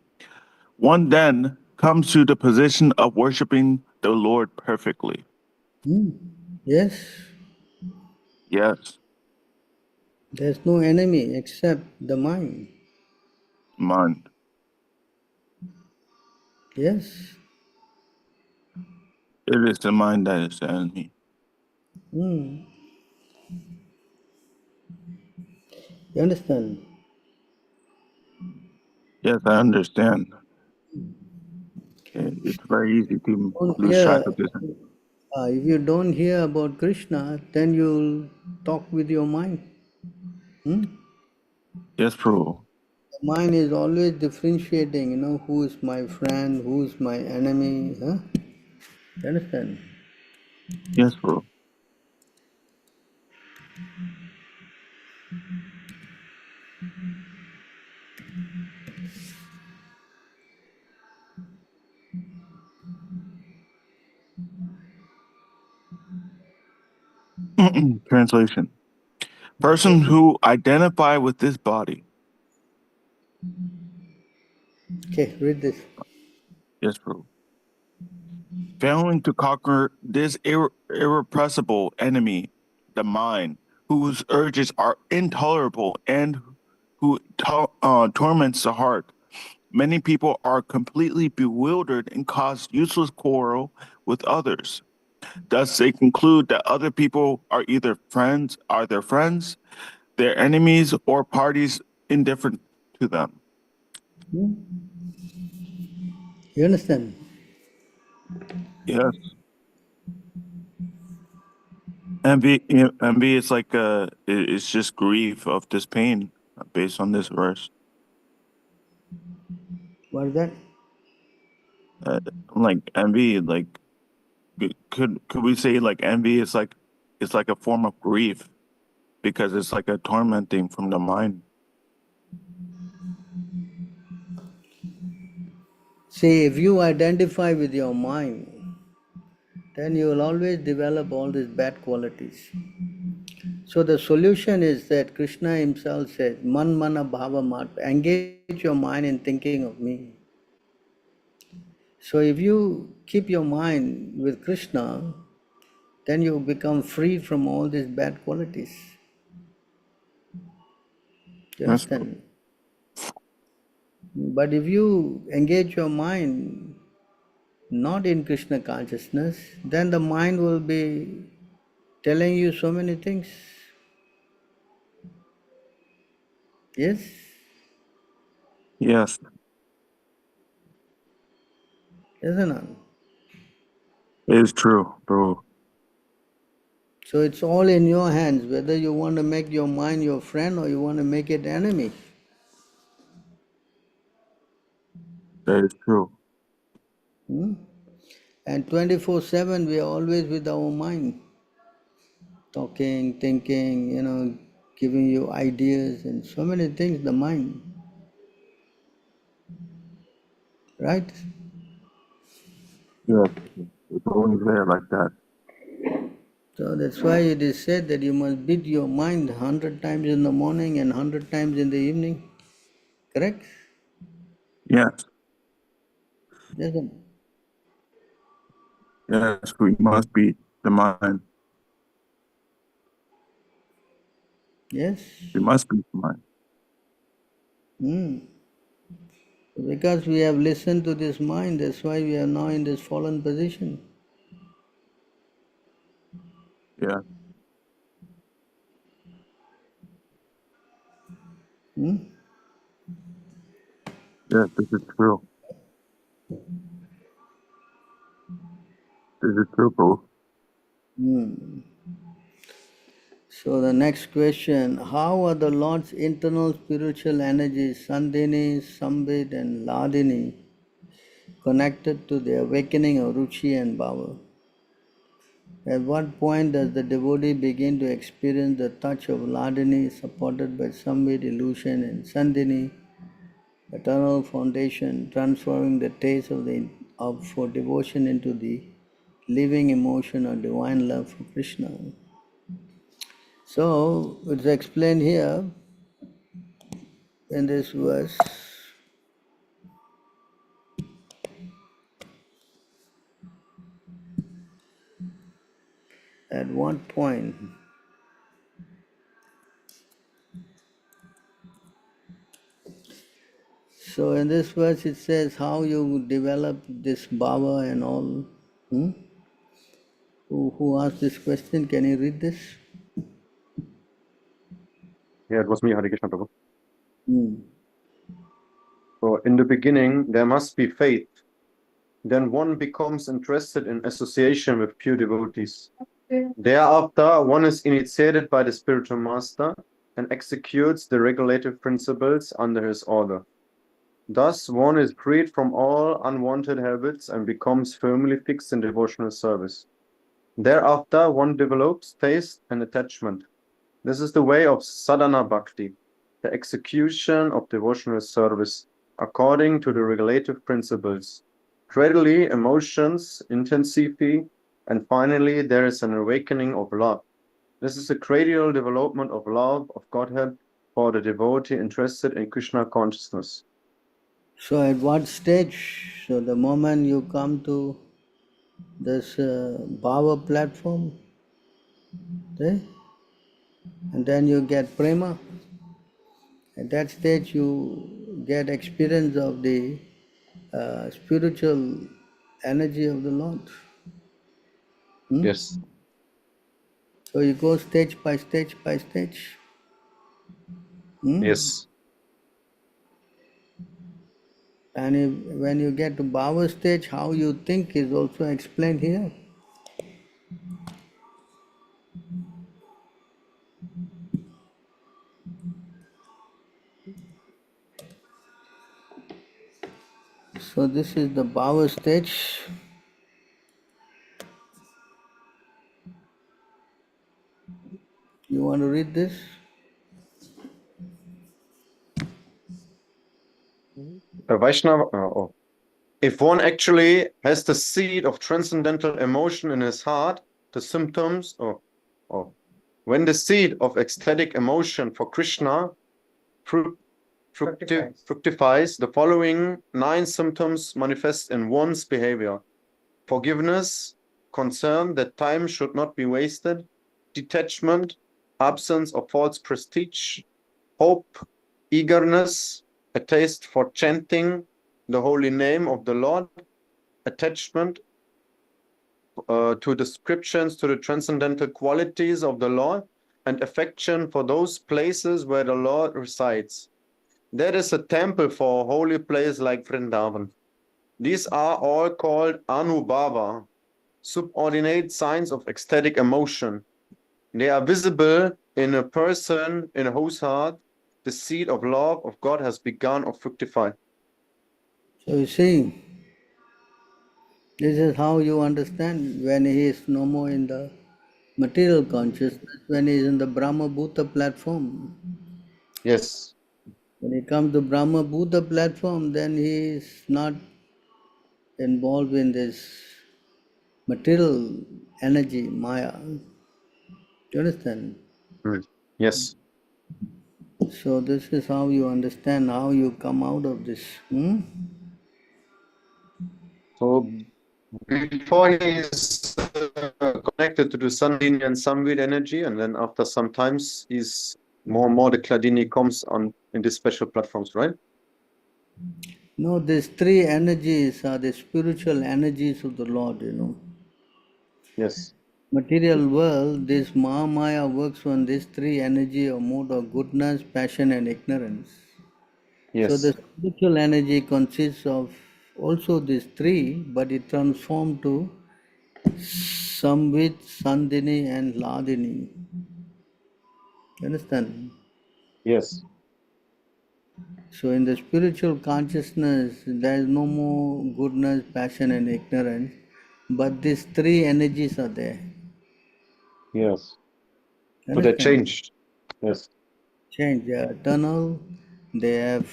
one then comes to the position of worshiping the Lord perfectly. Yes, Yes, there's no enemy except the mind. mind. Yes. It is the mind that is the enemy. You understand? Yes, I understand. It's very easy to Don't lose track hear, of this. if you don't hear about Krishna, then you'll talk with your mind. Yes, Prabhu. The mind is always differentiating, who is my friend, who is my enemy. You understand? Yes, Prabhu. Translation. Persons who identify with this body. Okay, read this. Yes, Prabhu. Failing to conquer this irrepressible enemy, the mind, whose urges are intolerable and who torments the heart. Many people are completely bewildered and cause useless quarrel with others. Thus, they conclude that other people are either their friends, their enemies, or parties indifferent to them. You understand? Yes. Envy is like it's just grief of this pain based on this verse. What is that? Like envy, like could we say like envy is like it's like a form of grief because it's like a tormenting from the mind. See, if you identify with your mind, then you will always develop all these bad qualities. So the solution is that Krishna himself said, Man mana bhava mat, engage your mind in thinking of me. So if you keep your mind with Krishna, then you become free from all these bad qualities. You Yes. understand? But if you engage your mind not in Krishna consciousness, then the mind will be telling you so many things. Yes? Yes, Isn't it? it is true, bro. So it's all in your hands, whether you want to make your mind your friend or you want to make it enemy. That is true. And 24/7 we are always with our mind, talking, thinking, giving you ideas and so many things, the mind. right? Yeah, it's always there like that. So that's why it is said that you must beat your mind 100 times in the morning and 100 times in the evening. Correct? Yes, Yes. yes, we must be the mind. Yes. We must be the mind. Because we have listened to this mind, that's why we are now in this fallen position. Yeah, Hmm? yes, this is true. This is true, bro. So the next question, how are the Lord's internal spiritual energies, Sandhini, Sambit and Ladini, connected to the awakening of Ruchi and Bhava? At what point does the devotee begin to experience the touch of Ladini supported by Sambit, illusion, and Sandhini, eternal foundation, transforming the taste for devotion into the living emotion or divine love for Krishna? So it's explained here in this verse. At what point? So in this verse it says how you develop this bhava and all. Who asked this question? Can you read this? Yeah, it was me, Hare Krishna Prabhu. Hmm. So in the beginning, there must be faith. Then one becomes interested in association with pure devotees. Thereafter, one is initiated by the spiritual master and executes the regulative principles under his order. Thus, one is freed from all unwanted habits and becomes firmly fixed in devotional service. Thereafter, one develops taste and attachment. This is the way of sadhana bhakti, the execution of devotional service according to the regulative principles. Gradually, emotions intensify, and finally, there is an awakening of love. This is a gradual development of love of Godhead for the devotee interested in Krishna consciousness. So at what stage? So the moment you come to this bhava platform, okay? And then you get prema. At that stage you get experience of the spiritual energy of the Lord. Yes. So you go stage by stage by stage. Yes. And when you get to bhava stage, how you think is also explained here. So this is the bhava stage. You want to read this? Vaishnava, if one actually has the seed of transcendental emotion in his heart, the symptoms, when the seed of ecstatic emotion for Krishna fructifies, the following 9 symptoms manifest in one's behavior: forgiveness, concern that time should not be wasted, detachment, absence of false prestige, hope, eagerness, a taste for chanting the holy name of the Lord, attachment to descriptions, to the transcendental qualities of the Lord, and affection for those places where the Lord resides. There is a temple for a holy place like Vrindavan. These are all called Anubhava, subordinate signs of ecstatic emotion. They are visible in a person in whose heart the seed of love of God has begun or fructified. So you see, this is how you understand when he is no more in the material consciousness, when he is in the Brahma Bhuta platform. Yes. When he comes to Brahma Bhuta platform, then he is not involved in this material energy, Maya. Do you understand? Yes. So this is how you understand how you come out of this. So before he is connected to the Sundini and Samvid energy, and then after some times he's more and more the Kladini comes on in these special platforms, right? No, these three energies are the spiritual energies of the Lord, Yes. Material world, this Mahamaya works on these three energy or mode of goodness, passion and ignorance. So the Yes. spiritual energy consists of also these three, but it transformed to Samvit, Sandini and Ladini. You understand? Yes. So in the spiritual consciousness, there is no more goodness, passion and ignorance, but these three energies are there. Yes. You So they understand? changed. Yes. Change. They are eternal, they have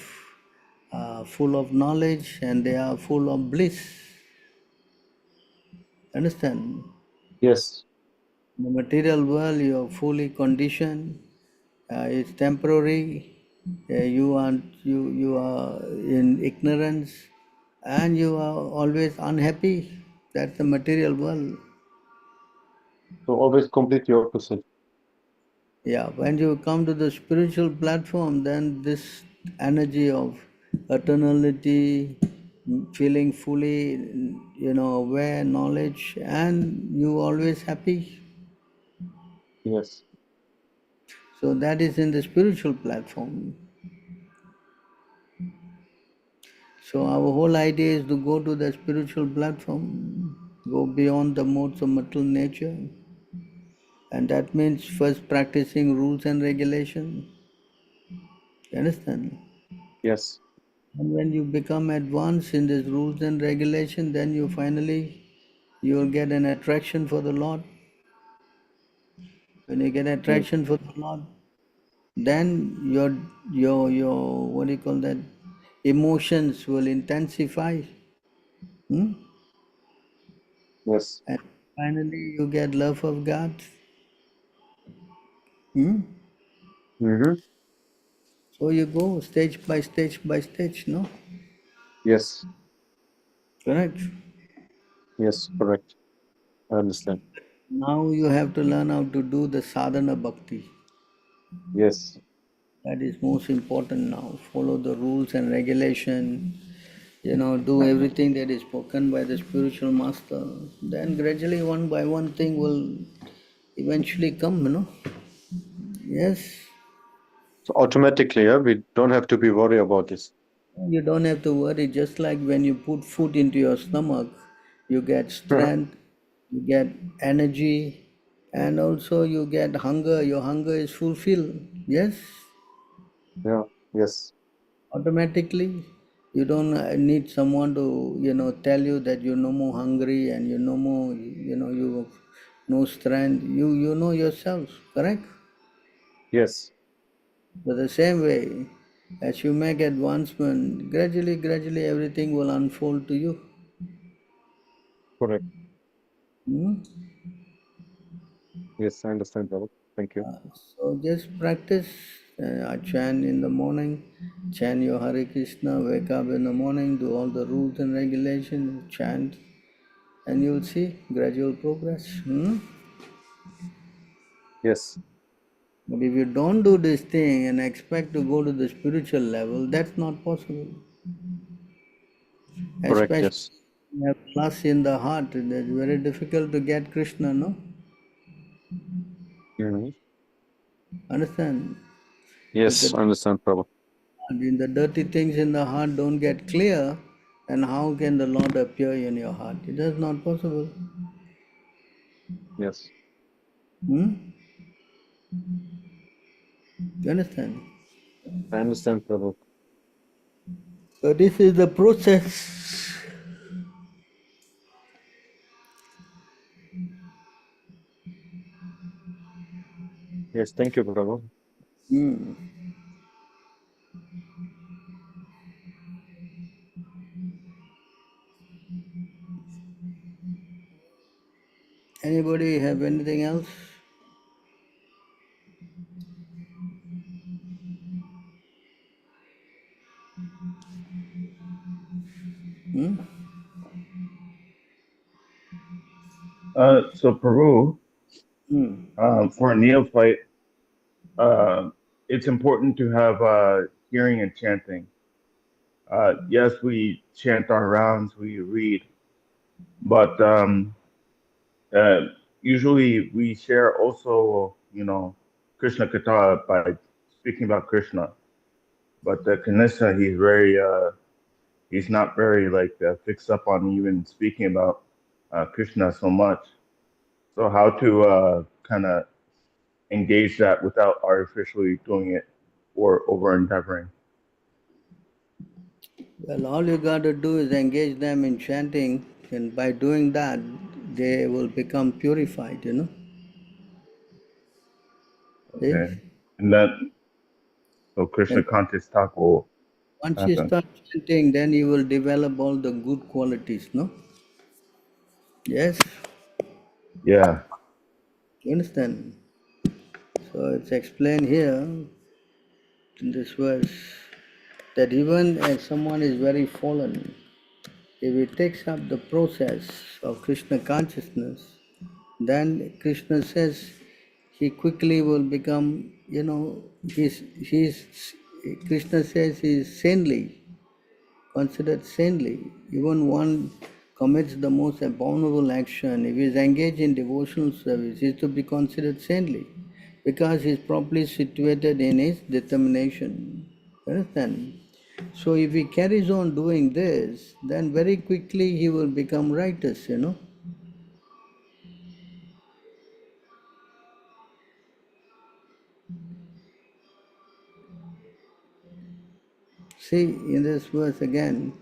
full of knowledge and they are full of bliss. Understand? Yes. In the material world, you are fully conditioned. It's temporary. You are in ignorance, and you are always unhappy. That's the material world. So always completely opposite. Yeah, when you come to the spiritual platform, then this energy of eternality, feeling fully, aware, knowledge, and you always happy. Yes. So that is in the spiritual platform. So our whole idea is to go to the spiritual platform, go beyond the modes of material nature, and that means first practicing rules and regulation. You understand? Yes. And when you become advanced in these rules and regulation, then you'll get an attraction for the Lord. When you get Yes. attraction for the Lord, then your what do you call that? Emotions will intensify. Hmm? Yes. And finally you get love of God. Hmm? Mm-hmm. So you go stage by stage by stage, no? Yes. Correct. Yes. Correct. I understand. Now you have to learn how to do the sadhana bhakti. Yes. That is most important now. Follow the rules and regulation, do everything that is spoken by the spiritual master. Then gradually one by one thing will eventually come. Yes. So automatically, yeah, we don't have to be worried about this. You don't have to worry, just like when you put food into your stomach, you get strength, you get energy, and also you get hunger. Your hunger is fulfilled. Yes, Yeah. Yes. automatically. You don't need someone to, tell you that you're no more hungry and you're no more, you have no strength. You know yourself, correct? Yes. So the same way, as you make advancement, gradually, everything will unfold to you. Correct. Hmm? Yes. I understand, Prabhu. Thank you. So just practice. Chant in the morning, chant your Hare Krishna, wake up in the morning, do all the rules and regulations, chant, and you'll see gradual progress. Yes. But if you don't do this thing and expect to go to the spiritual level, that's not possible. Correct. Especially Yes. when you have lust in the heart, it's very difficult to get Krishna, no? Mm-hmm. Understand? If Yes. the I understand, Prabhu. in the dirty things in the heart don't get clear, then how can the Lord appear in your heart? It is not possible. Yes. Hmm? You understand? I understand, Prabhu. So this is the process. Yes. Thank you, Prabhu. Hmm. Anybody have anything else? Hmm? So Peru, Hmm. for a neophyte, it's important to have hearing and chanting. Yes, we chant our rounds, we read, but uh, usually we share also, Krishna Katha by speaking about Krishna. But Kanisa, he's not very fixed up on even speaking about Krishna so much. So how to kind of engage that without artificially doing it or over endeavoring? Well, all you got to do is engage them in chanting, and by doing that, they will become purified, See? Okay, and then so Krishna And conscious talk will once you happen. start chanting, then you will develop all the good qualities, no? Yes? Yeah. You understand? So it's explained here in this verse that even as someone is very fallen, if he takes up the process of Krishna consciousness, then Krishna says he quickly will become, Krishna says he is saintly, considered saintly. Even one commits the most abominable action, if he is engaged in devotional service, he is to be considered saintly because he is properly situated in his determination. Understand? So if he carries on doing this, then very quickly he will become righteous. See, in this verse again,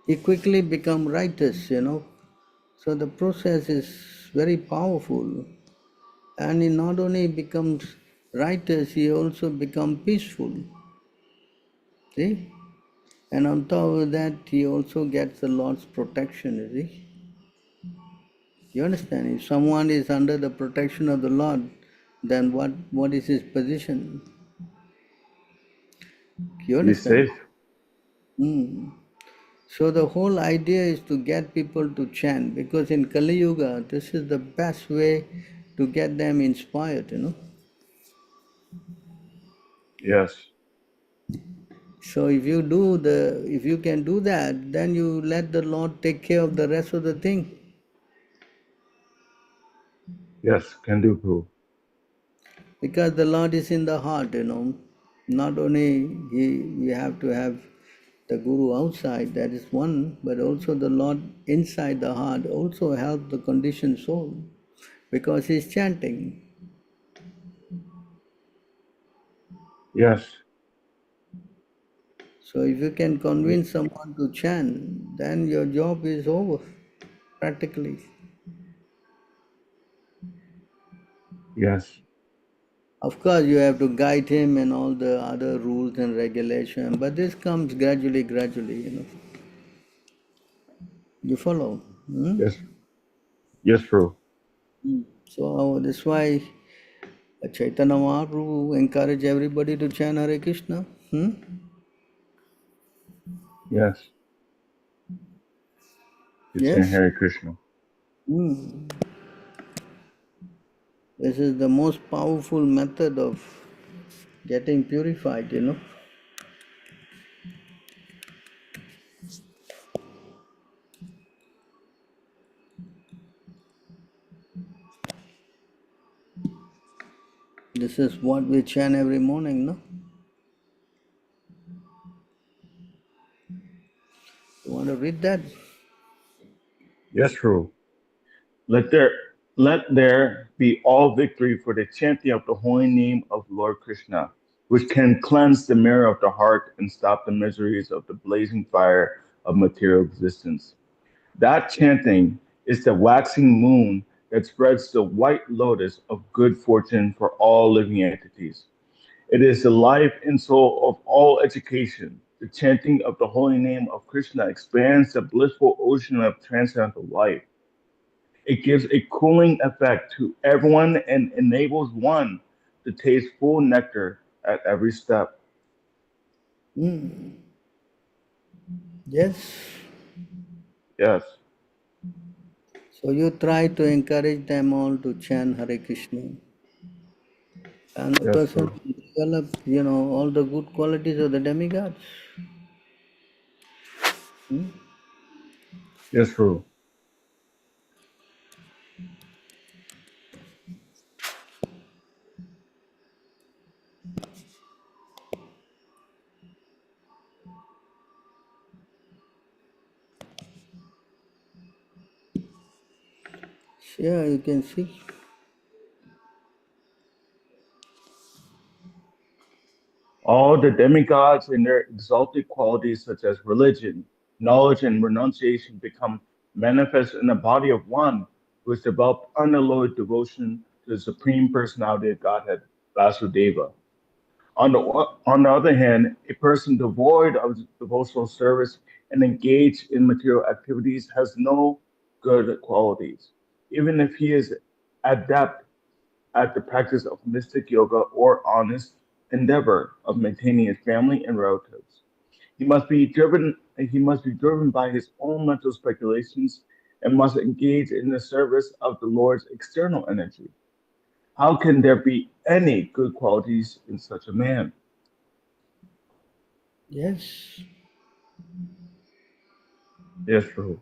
he quickly become righteous. So the process is very powerful. And he not only becomes righteous, he also becomes peaceful. See? And on top of that, he also gets the Lord's protection, you see? You understand? If someone is under the protection of the Lord, then what is his position? You He's understand? safe. Hmm. So the whole idea is to get people to chant, because in Kali Yuga, this is the best way to get them inspired. Yes. So if you can do that, then you let the Lord take care of the rest of the thing. Yes. Can do, Peru. Because the Lord is in the heart. Not only we have to have the Guru outside, that is one, but also the Lord inside the heart also helps the conditioned soul, because he's chanting. Yes. So if you can convince someone to chant, then your job is over, practically. Yes. Of course, you have to guide him and all the other rules and regulations, but this comes gradually. You follow? Hmm? Yes. Yes, Peru. So that's why Chaitanya Mahaprabhu encourage everybody to chant Hare Krishna. Hmm? Yes. It's in Yes? Hare Krishna. Hmm. This is the most powerful method of getting purified. This is what we chant every morning, no? You want to read that? Yes, Peru. Let there let there be all victory for the chanting of the holy name of Lord Krishna, which can cleanse the mirror of the heart and stop the miseries of the blazing fire of material existence. That chanting is the waxing moon that spreads the white lotus of good fortune for all living entities. It is the life and soul of all education. The chanting of the holy name of Krishna expands the blissful ocean of transcendental life. It gives a cooling effect to everyone and enables one to taste full nectar at every step. Yes. Yes, So you try to encourage them all to chant Hare Krishna. And a yes, person true. will develop, all the good qualities of the demigods. Yes, true. Yeah, you can see. All the demigods and their exalted qualities such as religion, knowledge, and renunciation become manifest in the body of one who has developed unalloyed devotion to the Supreme Personality of Godhead, Vasudeva. On the other hand, a person devoid of devotional service and engaged in material activities has no good qualities, even if he is adept at the practice of mystic yoga or honest endeavor of maintaining his family and relatives. He must be driven by his own mental speculations and must engage in the service of the Lord's external energy. How can there be any good qualities in such a man? Yes. Yes, true.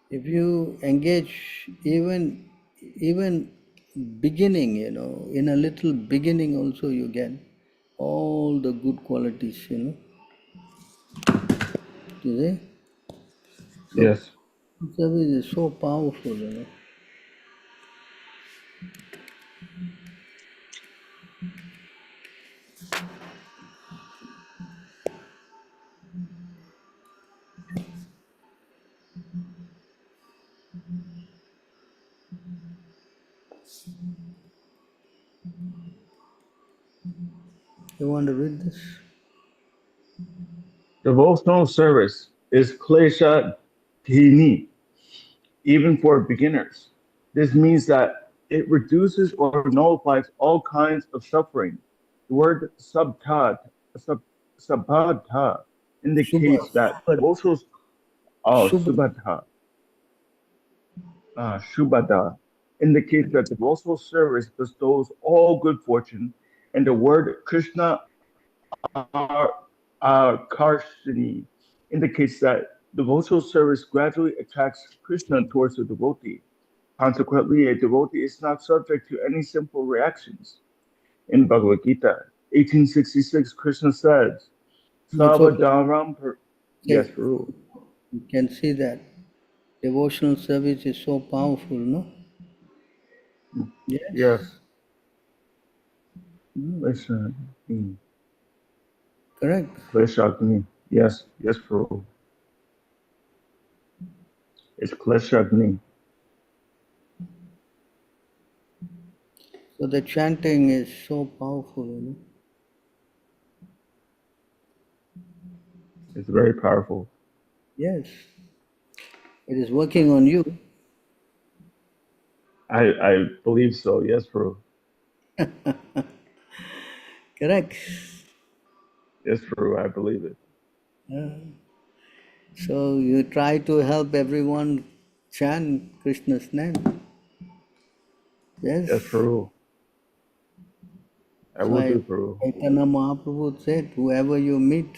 If you engage even beginning, in a little beginning also you get all the good qualities, You see? So Yes. service is so powerful, You want to read this? Devotional service is klesha dini, even for beginners. This means that it reduces or nullifies all kinds of suffering. The word sub, sabhata indicates that devotional, Subha. subhata, shubhata indicates that devotional service bestows all good fortune, and the word Krishna Karshini indicates that devotional service gradually attracts Krishna towards the devotee. Consequently, a devotee is not subject to any simple reactions. In Bhagavad Gita 1866, Krishna says, That's what Savadaram yes, say. Guru. You can see that devotional service is so powerful, no? Yes. Yes. Krishna. Correct. Kleshagni. Yes, yes, Guru. It's Kleshagni. So the chanting is so powerful, It's very powerful. Yes. It is working on you. I believe so. Yes, Guru. Correct. Yes, Guru. I believe it. So you try to help everyone chant Krishna's name. Yes. Yes, Guru. I will So do, Guru. Chaitanya Mahaprabhu said, whoever you meet,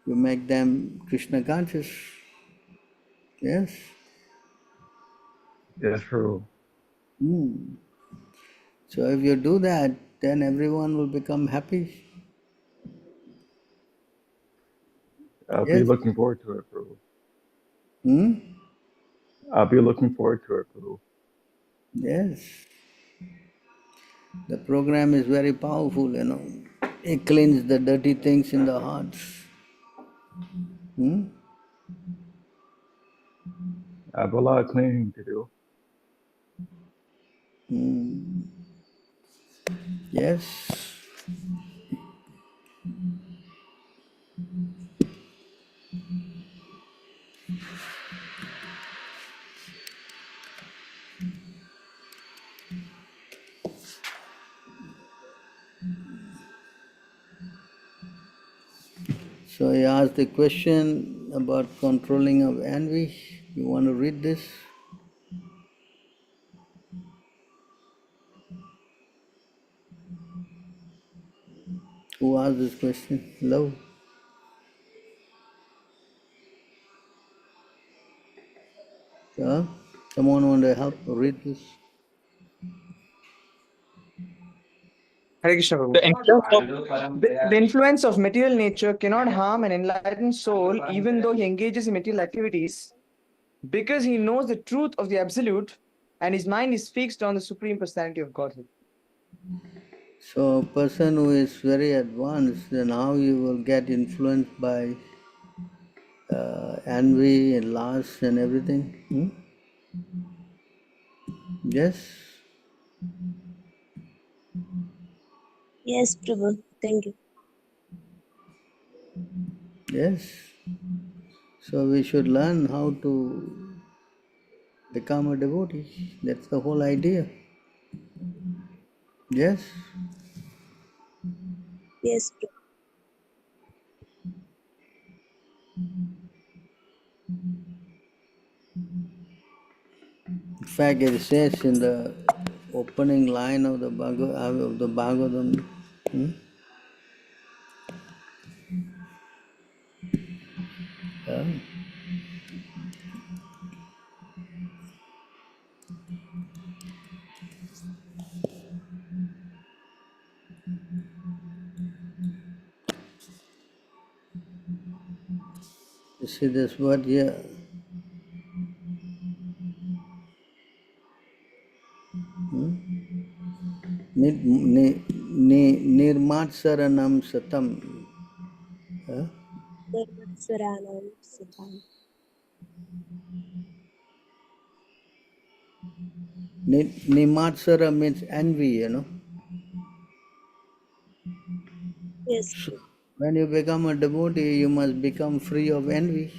you make them Krishna conscious. Yes. Yes, Guru. So if you do that, then everyone will become happy. I'll be Yes. looking forward to it, Guru. Hmm? I'll be looking forward to it, Guru. Yes. The program is very powerful, It cleans the dirty things in the hearts. Hmm? I have a lot of cleaning to do. Yes. So he asked the question about controlling of envy. You want to read this? Who asked this question? Love. Yeah? Someone want to help read this? Hare Krishna, Prabhu. The influence of material nature cannot harm an enlightened soul even though he engages in material activities because he knows the truth of the absolute and his mind is fixed on the supreme personality of Godhead. So a person who is very advanced, then how you will get influenced by envy and lust and everything? Yes? Yes, Prabhu. Thank you. Yes. So we should learn how to become a devotee. That's the whole idea. Yes? Yes, Prabhu. In fact, it says in the opening line of the Bhagavatam, yeah, you see this word here. Nirmatsaranam satam. Yeah? Nirvatsaranam Satam. Nimatsara means envy, Yes, So Prabhu. when you become a devotee, you must become free of envy.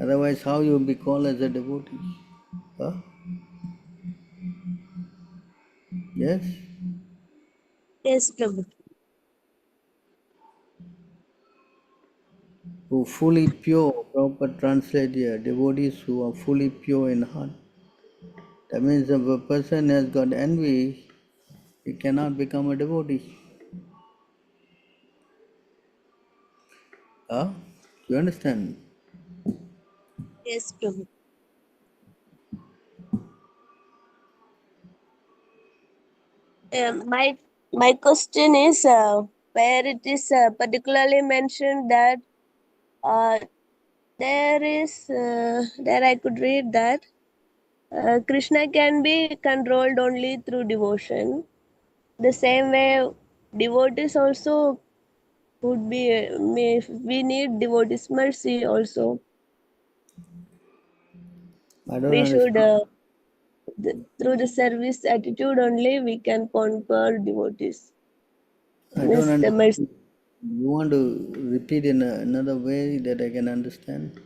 Otherwise, how you be called as a devotee? Huh? Yes? Yes, Prabhu. Who fully pure, proper translate here, devotees who are fully pure in heart. That means if a person has got envy, he cannot become a devotee. Huh? You understand? Yes, Prabhu. My question is where it is particularly mentioned that uh, there I could read that Krishna can be controlled only through devotion. The same way, devotees also would be. We need devotees' mercy also. I don't We should understand. through the service attitude only we can conquer devotees. I don't Means the mercy. understand. You want to repeat in another way that I can understand?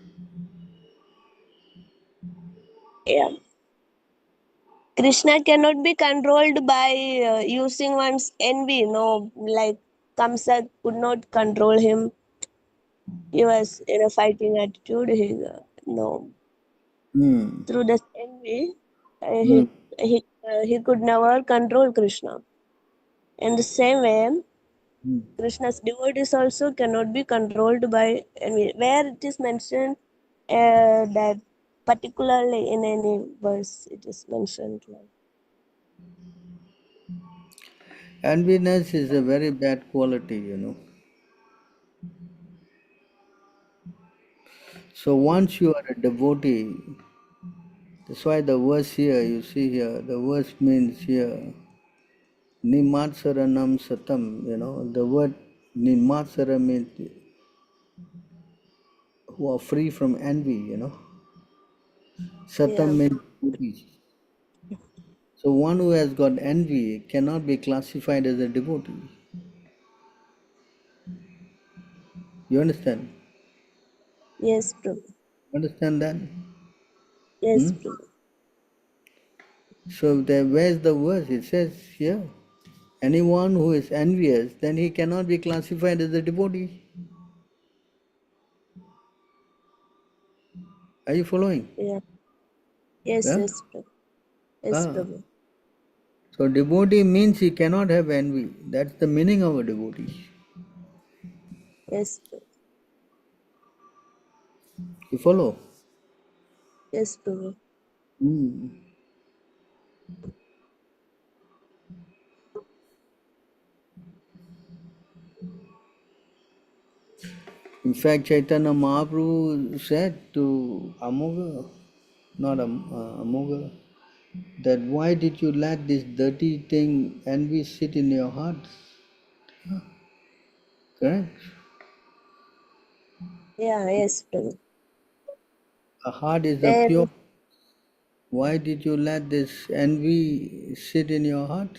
Yeah. Krishna cannot be controlled by using one's envy. No, like Kamsa could not control him. He was in a fighting attitude. No, Hmm. through the envy, Hmm. he could never control Krishna. In the same way, Hmm. Krishna's devotees also cannot be controlled by envy. Where it is mentioned that particularly in any verse it is mentioned like. Enviness is a very bad quality. So once you are a devotee, that's why the verse here, you see here, the verse means here, Nimatsaranam Satam, the word Nimatsara means who are free from envy. Satam Yeah. means devotee. So one who has got envy cannot be classified as a devotee. You understand? Yes, Prabhu. Understand that? Yes, Hmm? Prabhu. So where's the verse? It says here, anyone who is envious, then he cannot be classified as a devotee. Are you following? Yeah. Yes, Yeah? yes, Prabhu. Yes, Ah. Prabhu. So devotee means he cannot have envy. That's the meaning of a devotee. Yes, Prabhu. You follow? Yes, Prabhu. Hmm. In fact, Chaitanya Mahaprabhu said to Amoga, not Amoga, that why did you let this dirty thing envy sit in your heart? Correct? Yeah, yes, Prabhu. A heart is a Then, pure. Why did you let this envy sit in your heart?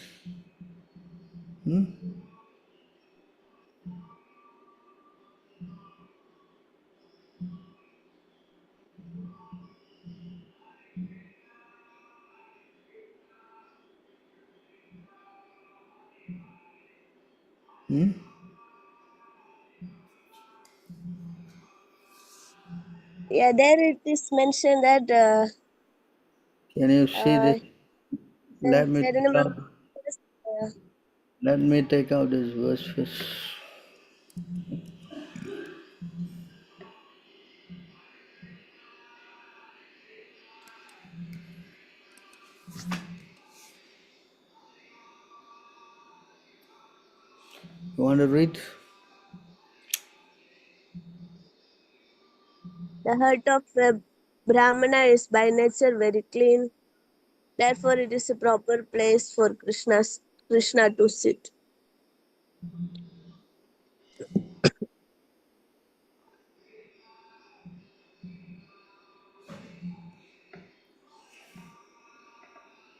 Hmm? Hmm? yeah, there it is mentioned that Can you see this? Let me Chaitanya take out, Mahaprabhu, let me take out this verse first. You want to read? the heart of a Brahmana is by nature very clean. Therefore, it is a proper place for Krishna to sit.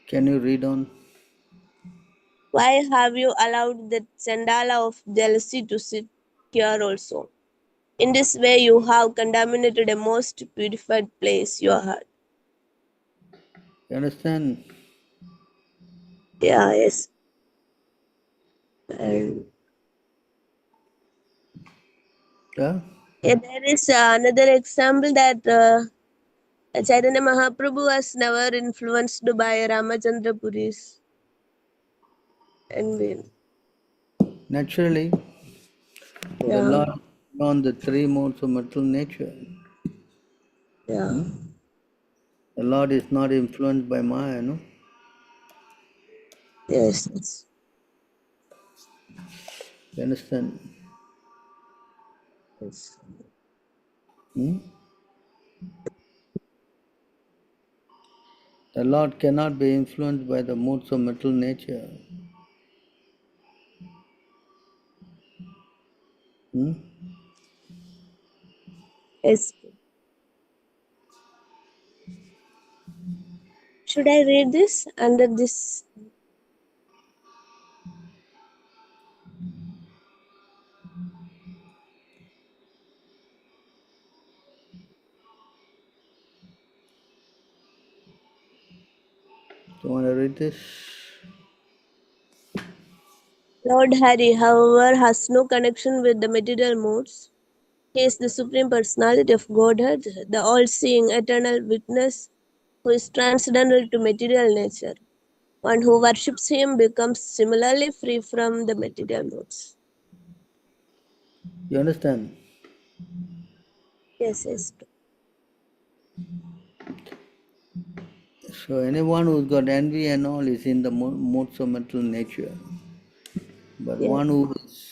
Can you read on? Why have you allowed the Chandala of jealousy to sit here also? In this way, you have contaminated a most purified place, your heart. You understand? Yeah, yes. And Yeah? yeah, there is another example that Chaitanya Mahaprabhu was never influenced by Ramachandra Puri's envy. Naturally, the Yeah, Lord is on the three modes of material nature. yeah, Hmm? The Lord is not influenced by Maya, no? yes, yes, You understand? yes. Hmm? The Lord cannot be influenced by the modes of material nature. Hmm? Yes. Should I read this under this? You want to read this? Lord Hari, however, has no connection with the material modes. He is the Supreme Personality of Godhead, the all-seeing eternal witness who is transcendental to material nature. One who worships him becomes similarly free from the material modes. You understand? Yes, yes, So anyone who's got envy and all is in the modes of material nature. But yes, one who is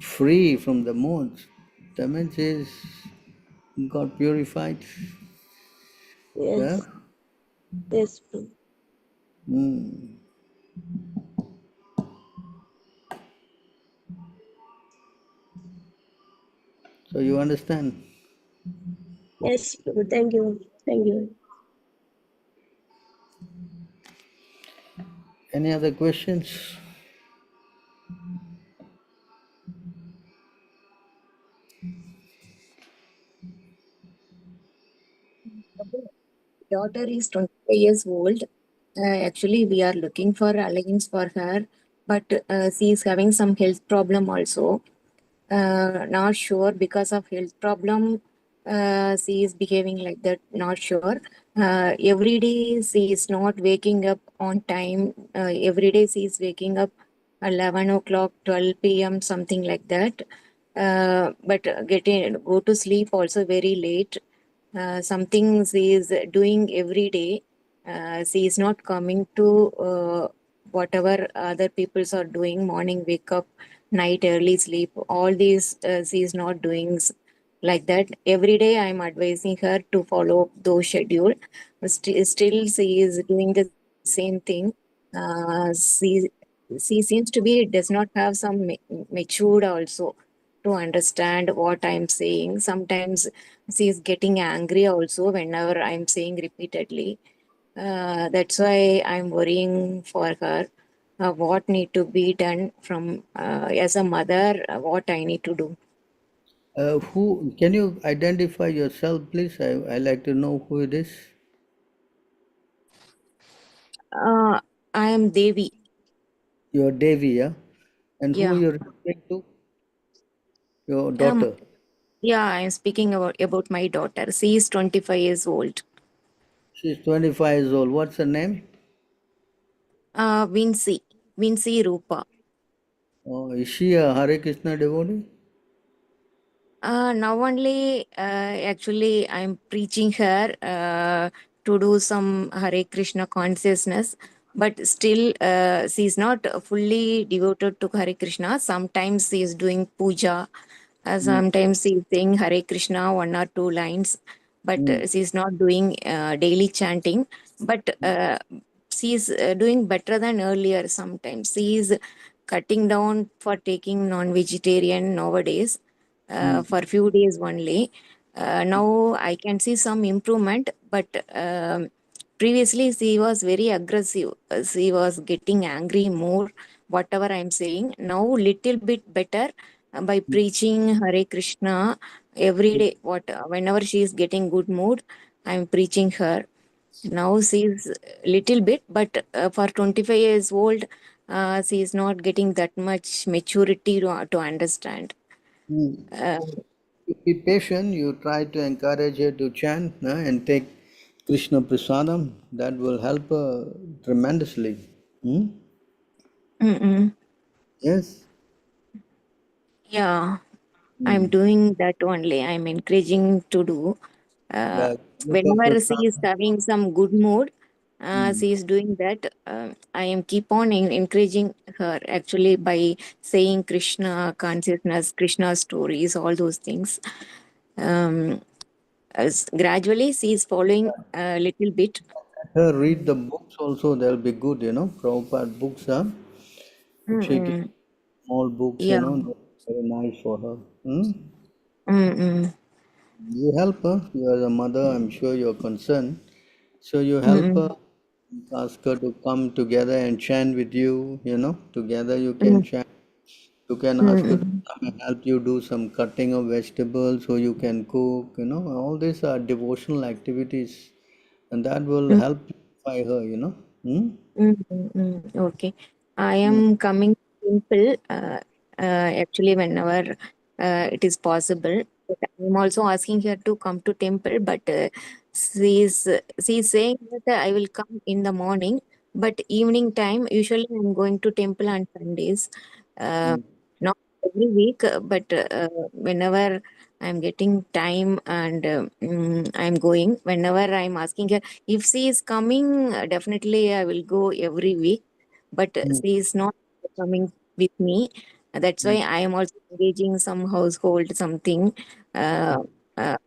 free from the modes, that means is got purified. Yeah? yes, yes. Hmm. So you understand? Yes, Prabhu. Thank you. Thank you. Any other questions? Daughter is 25 years old. Actually, we are looking for alliance for her. but she is having some health problem also. Not sure because of health problem. She is behaving like that. Not sure. Every day she is not waking up on time. Every day she is waking up 11 o'clock, 12 p.m. something like that. But getting go to sleep also very late. Something she is doing every day. She is not coming to whatever other peoples are doing. Morning wake up, night early sleep. All these she is not doing like that. Every day I am advising her to follow those schedule. Still she is doing the same thing. She seems to be does not have some matured also to understand what I'm saying. Sometimes she is getting angry also whenever I'm saying repeatedly. That's why I'm worrying for her. What need to be done from as a mother? What I need to do? Who can you identify yourself, please? I like to know who it is. I am Devi. Your Devi, yeah? And who Yeah. you're referring to? Your Um. daughter. Yeah. I'm speaking about my daughter. She is 25 years old. She's 25 years old. What's her name? Vinci Rupa. Oh, is she a Hare Krishna devotee? Now only actually I'm preaching her to do some Hare Krishna consciousness, but still she's not fully devoted to Hare Krishna. Sometimes she is doing puja, sometimes she's saying Hare Krishna 1 or 2 lines, but she's not doing daily chanting. But she's doing better than earlier. Sometimes she is cutting down for taking non-vegetarian nowadays for few days only. Now I can see some improvement, but previously she was very aggressive. She was getting angry more, whatever I'm saying. Now little bit better by preaching Hare Krishna every day. Whenever she is getting good mood, I'm preaching her. Now she's little bit, but for 25 years old, she is not getting that much maturity to understand. Uh, Be patient. You try to encourage her to chant and take Krishna Prasadam. That will help her tremendously. Hmm? mm-mm. Yes. Yeah, I'm Hmm. doing that only. I'm encouraging to do. Uh, Yeah. Krishna Whenever she is Prasadam. having some good mood, she is doing that. I am keep on encouraging her actually by saying Krishna consciousness, Krishna stories, all those things. Gradually, she is following a little bit. Her read the books also. They'll be good. Prabhupada books. If she gets Mm-mm. small books, Yeah. that's very nice for her. Hmm? Mm-mm. You help her. You are a mother. I'm sure you're concerned. So you help Mm-mm. her, ask her to come together and chant with you, together you can Mm-mm. chant. You can ask her to Mm-mm. come and help you do some cutting of vegetables so you can cook, all these are devotional activities and that will help purify her, Hmm? Okay. I am coming to temple actually whenever it is possible. But I'm also asking her to come to temple, but she's saying that I will come in the morning, but evening time usually I'm going to temple on Sundays. Uh, Not every week, but whenever I'm getting time and I'm going. Whenever I'm asking her if she is coming, definitely I will go every week. But she is not coming with me. That's why I am also engaging some household something. Uh, uh,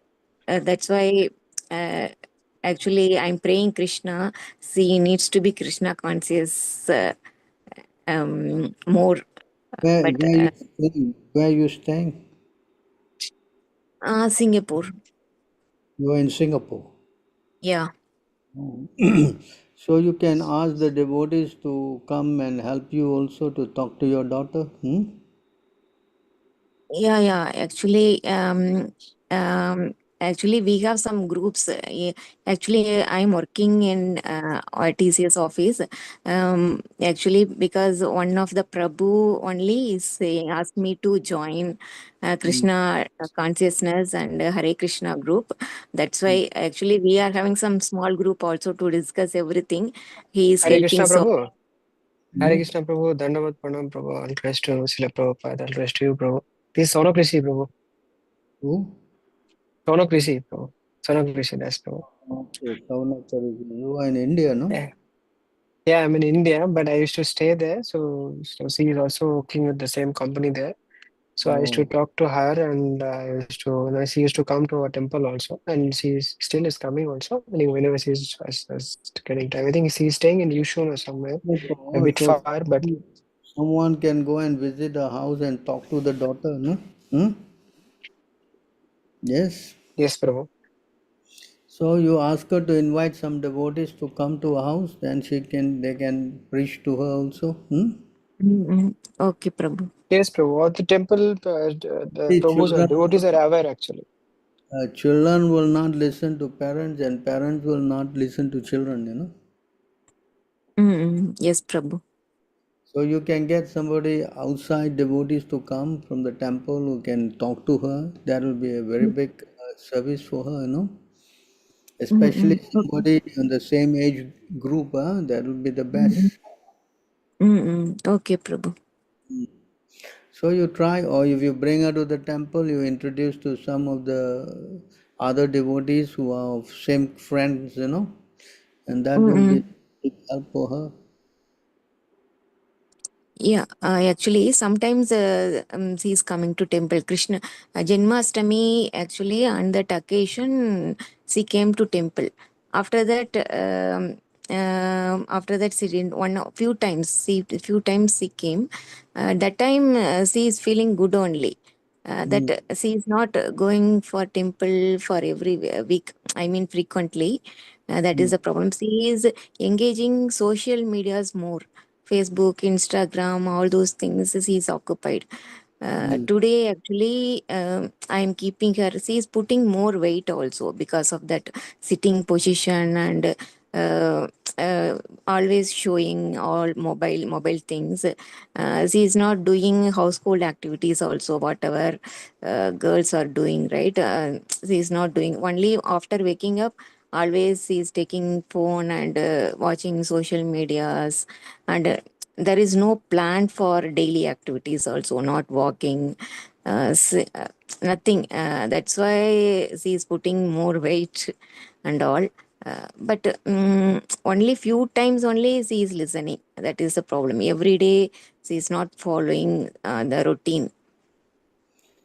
that's why uh, actually I'm praying Krishna. She needs to be Krishna conscious more. Where, But where you staying? Where you staying? Singapore, You're in Singapore. yeah. So you can ask the devotees to come and help you also to talk to your daughter. Hmm? Yeah, yeah. Actually, actually we have some groups. Actually, I'm working in TCS office. Actually, because one of the Prabhu only is saying, asked me to join Krishna consciousness and Hare Krishna group. That's why actually we are having some small group also to discuss everything. He is Hare helping Krishna so. Prabhu. Hare Krishna Prabhu. Dandavat Pranam Prabhu. All praise to Srila Prabhupada. All praise to you, Prabhu. This is Sono Krishi, Prabhu. Who? Sono Krishi, Prabhu. Sono Krishi, that's Prabhu. Okay, you are in India, no? Yeah. Yeah, I'm in India, but I used to stay there. So she is also working with the same company there. So I used to Oh, talk to her, and she used to come to our temple also, and still is coming also. Whenever she's getting time, I think she's staying in Yushun or somewhere, a bit so far, but someone can go and visit a house and talk to the daughter, no? Hmm? Yes. yes, Prabhu. So you ask her to invite some devotees to come to a house, then they can preach to her also. Hmm? Okay, Prabhu. Yes, Prabhu. At the temple, the See, Prabhus or devotees are aware actually. children will not listen to parents, and parents will not listen to children, you know. Yes, Prabhu. So you can get somebody outside devotees to come from the temple who can talk to her. That will be a very big service for her, you know. Especially Okay. somebody in the same age group, that will be the best. Okay, Prabhu. So you try, or if you bring her to the temple, you introduce to some of the other devotees who are of same friends, you know, and that will be big help for her. Yeah, actually, sometimes she's coming to temple. Krishna Janmashtami, actually, on that occasion, she came to temple. After that, she didn't. Few times she came. That time, she is feeling good only. That she is not going for temple for every week. I mean, frequently. That is the problem. She is engaging social medias more. Facebook, Instagram, all those things he's occupied. Today, actually, I'm keeping her. She's putting more weight also because of that sitting position and uh, always showing all mobile things. She's not doing household activities also, whatever girls are doing, right? She's not doing only after waking up. Always she's taking phone and watching social medias, and there is no plan for daily activities also, not walking, nothing. That's why she's putting more weight and all. But only few times only she is listening. That is the problem. Every day she is not following the routine.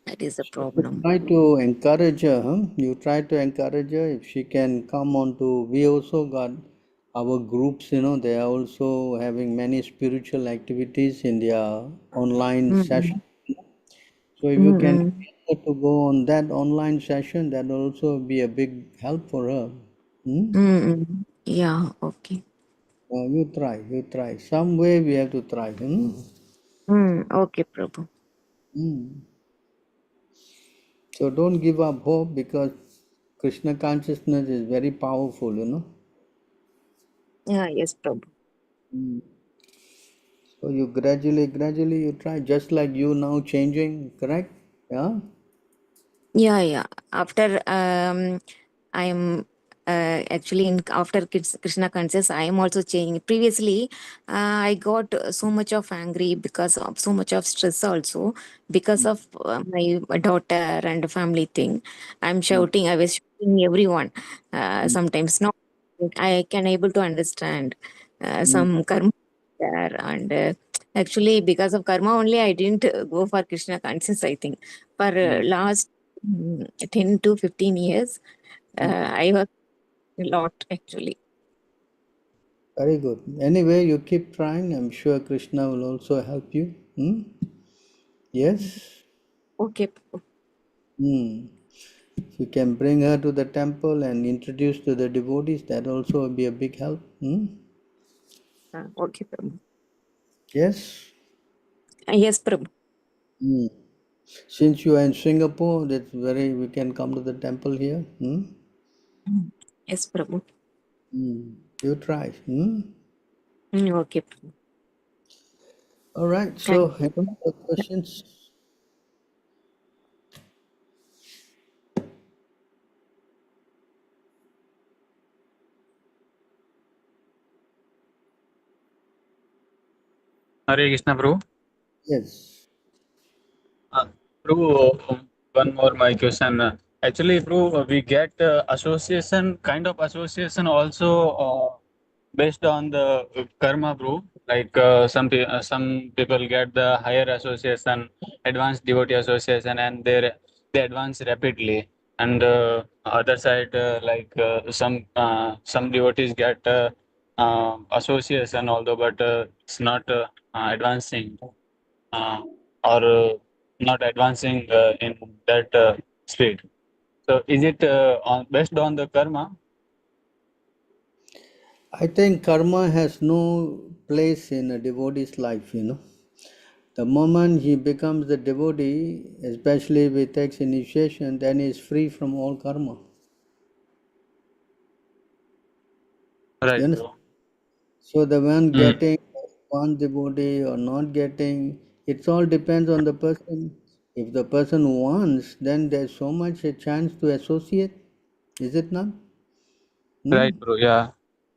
That is the You problem. try to encourage her, huh? You try to encourage her if she can come on to. We also got our groups, you know, they are also having many spiritual activities in their online Mm-mm. session. So if you can Mm-mm. get her to go on that online session, that will also be a big help for her. Hmm? Mm-mm. Yeah, okay. You try. Some way we have to try. Hmm? Okay, Prabhu. So don't give up hope, because Krishna consciousness is very powerful, you know. Yeah, yes, Prabhu. So you gradually you try, just like you now changing, correct? Yeah. Yeah. After I am actually in after Krishna conscious, I am also changing. Previously, I got so much of angry because of so much of stress also because of my daughter and family thing. I'm shouting. I was shouting everyone. Sometimes no, I can able to understand some karma there, and actually because of karma only I didn't go for Krishna conscious. I think for last 10 to 15 years, I was a lot actually. Very good. Anyway, you keep trying. I'm sure Krishna will also help you. Yes. Okay. Hmm. If you can bring her to the temple and introduce to the devotees, that also will be a big help. Okay, Prabhu. Yes. Yes, Prabhu. Hmm. Since you are in Singapore, we can come to the temple here. Yes, Prabhu. You try. Okay, Prabhu. All right. So, any other questions? Hare Krishna, Prabhu. Yes. Prabhu, one more my question. Actually, Prabhu, we get association, kind of association also based on the karma, Prabhu. Like some people get the higher association, advanced devotee association, and they advance rapidly. And other side, some devotees get association, although but it's not advancing. Or not advancing in that speed. So is it based on the karma? I think karma has no place in a devotee's life, The moment he becomes the devotee, especially if he takes initiation, then he is free from all karma. Right. So the one getting one devotee or not getting, it all depends on the person. If the person wants, then there's so much a chance to associate, is it not? Right, bro. Yeah.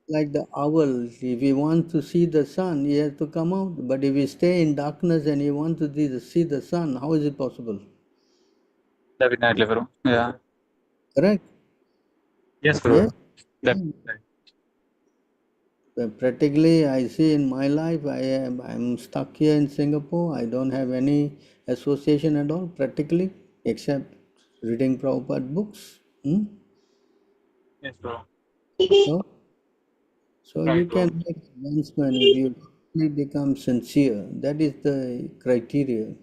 Like the owl, if he wants to see the sun, he has to come out. But if he stay in darkness and he wants to see the sun, how is it possible? Definitely, bro. Yeah. Correct? Yes, bro. Yes. Definitely. Practically, I see in my life, I'm stuck here in Singapore. I don't have any association at all, practically, except reading Prabhupada books. Yes, bro. So Right, you bro. can make advancement if you really become sincere. That is the criteria.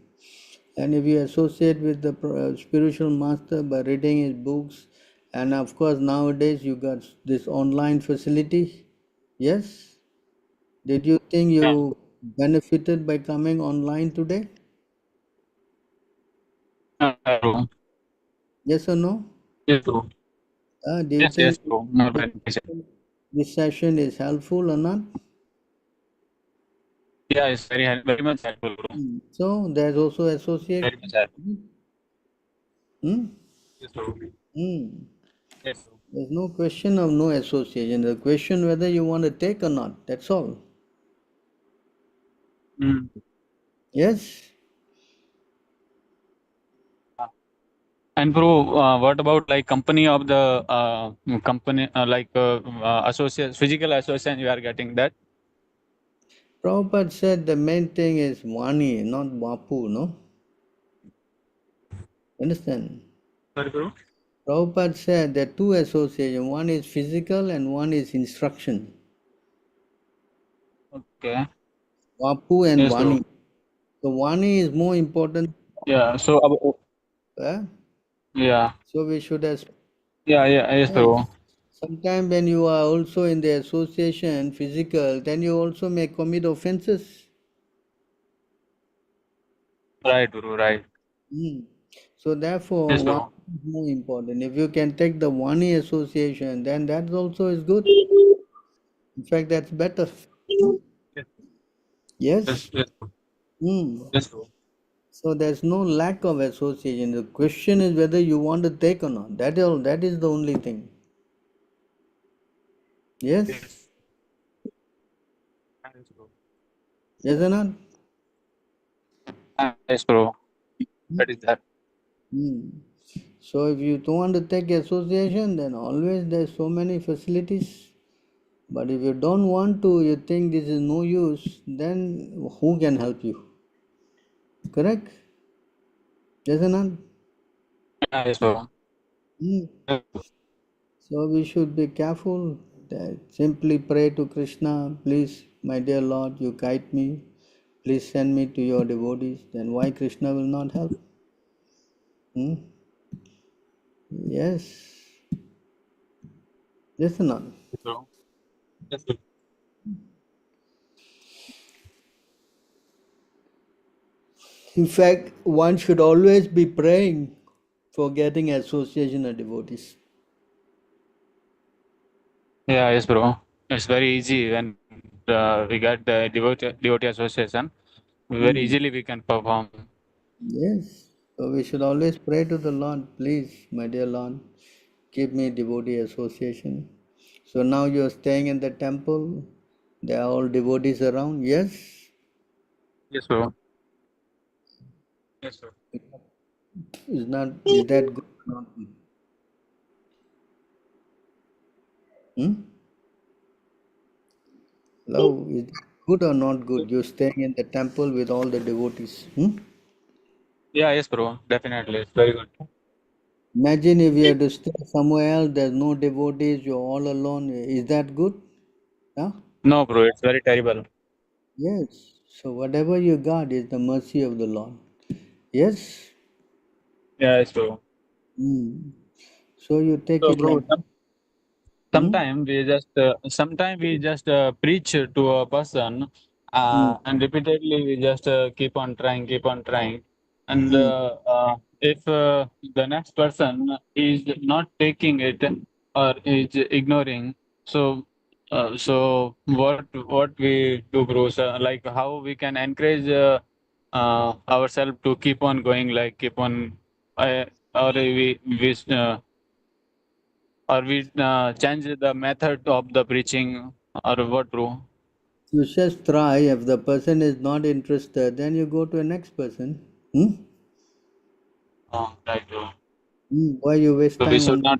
And if you associate with the spiritual master by reading his books, and of course nowadays you got this online facility, yes? Did you think you benefited by coming online today? Bro. Yes or no? Yes, bro. Do you Yes, think bro. Not beneficial. this session is helpful or not? Yeah, it's very much helpful, bro. So there's also association. Very much helpful. Yes, bro. Yes, bro. There's no question of no association. The question whether you want to take or not. That's all. Yes. And bro, what about like company of the company associate physical association you are getting that? Prabhupada said the main thing is Vani, not Vapu, no? Understand? Sorry, bro. Prabhupada said there are two associations. One is physical and one is instruction. Okay. Vapu and Yes, bro. Vani. So Vani is more important. Yeah. So yeah. So we should have. Yeah. Yes, bro. Sometimes when you are also in the association, physical, then you also may commit offenses. Right, bro. Right. So therefore, Yes, one bro. is more important. If you can take the Vani association, then that also is good. In fact, that's better. Yes? Yes, bro. Mm. Yes, bro. So there's no lack of association. The question is whether you want to take or not. That is the only thing. Yes? Yes. Yes, bro. Yes or not? Yes, bro. That is that. So if you don't want to take association, then always there's so many facilities. But if you don't want to, you think this is no use, then who can help you? Correct? Yes or not? Yes, bro. So we should be careful. That simply pray to Krishna, please, my dear Lord, you guide me. Please send me to your devotees. Then why Krishna will not help? Yes. Yes or not? Yes, bro. Yes, bro. In fact, one should always be praying for getting association of devotees. Yeah, yes, bro. It's very easy when we get the devotee association. Very easily we can perform. Yes. So we should always pray to the Lord, please, my dear Lord, give me devotee association. So now you're staying in the temple, there are all devotees around, yes? Yes, bro. Yes, bro. Is that good or not good? Hmm? Hello, is that good or not good? You're staying in the temple with all the devotees. Hmm? Yeah, yes, bro. Definitely. It's very good. Imagine if you had to stay somewhere else, there's no devotees, you're all alone. Is that good? Yeah? No, bro. It's very terrible. Yes. So whatever you got is the mercy of the Lord. Yes? Yeah, yes, bro. So you take So, it bro, like that. sometimes we just preach to a person, Hmm. and repeatedly we just keep on trying, and Hmm. if the next person is not taking it or is ignoring, so what we do, bro? So, like how we can encourage ourselves to keep on going, like keep on, or we change the method of the preaching, or what, bro? You just try. If the person is not interested, then you go to the next person. Right, bro. Why you waste So we time should on not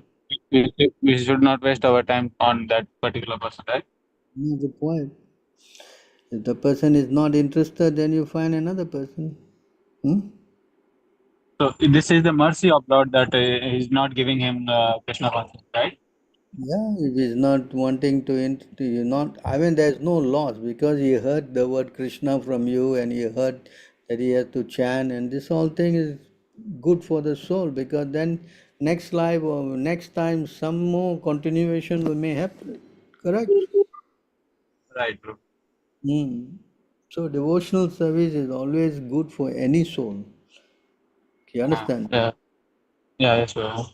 we should not waste our time on that particular person, right? the point? If the person is not interested, then you find another person. So this is the mercy of God that he's not giving him Krishna consciousness, right? Yeah, if he's not wanting to you not, I mean, there's no loss because he heard the word Krishna from you and he heard that he has to chant, and this whole thing is good for the soul because then next life or next time some more continuation may happen. Correct? Right, bro. So devotional service is always good for any soul. You understand? Yeah, yeah, yes, bro.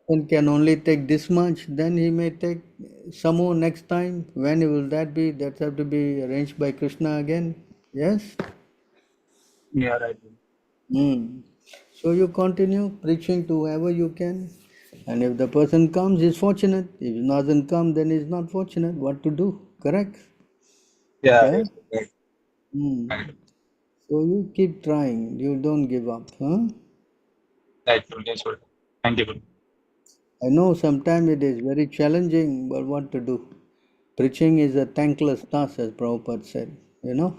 One can only take this much, then he may take some more next time. When will that be? That have to be arranged by Krishna again. Yes? Yeah, right, bro. So you continue preaching to whoever you can. And if the person comes, he's fortunate. If he doesn't come, then he's not fortunate. What to do? Correct? Yeah, Yeah? yes, right. Right, So you keep trying. You don't give up. Huh? right, bro. Yes, bro. Thank you, bro. I know sometimes it is very challenging, but what to do? Preaching is a thankless task, as Prabhupada said. You know,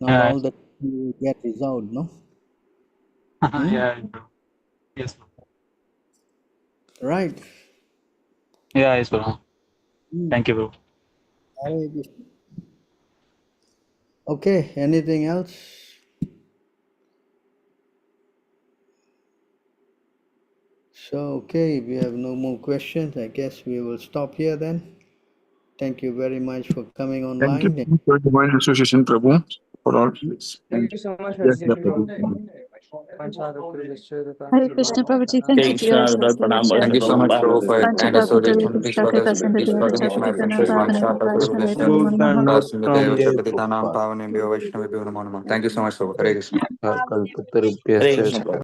not Yeah, all the you get result, no? yeah, bro. Yes, bro. Right. Yeah, yes, bro. Thank you, bro. Hare Krishna. Okay, anything else? So, okay, we have no more questions. I guess we will stop here then. Thank you very much for coming Thank you online. for Divine Association, Prabhu, for all this. Thank you so much for Yes, this yeah, session. Prabhu. Hare Krishna Prabhuji, thank Hey, you for your Krishna, association. thank you so much, Prabhu, for your kind Panchataratara association. Please Krishna forgive, Kasanta please forgive Devasya my Paditana offenses. Pavanata Vanshata Guru Vaishnavete Vishnu, Namo Namaha. Vasudeva Shakatitanam Pavane Bhyo Vaishnavi Bhyo Namo Namaha. Thank you so much, Prabhu. Hare Krishna. Hare कल्पतरुभ्यश्च Krishna, Prabhu.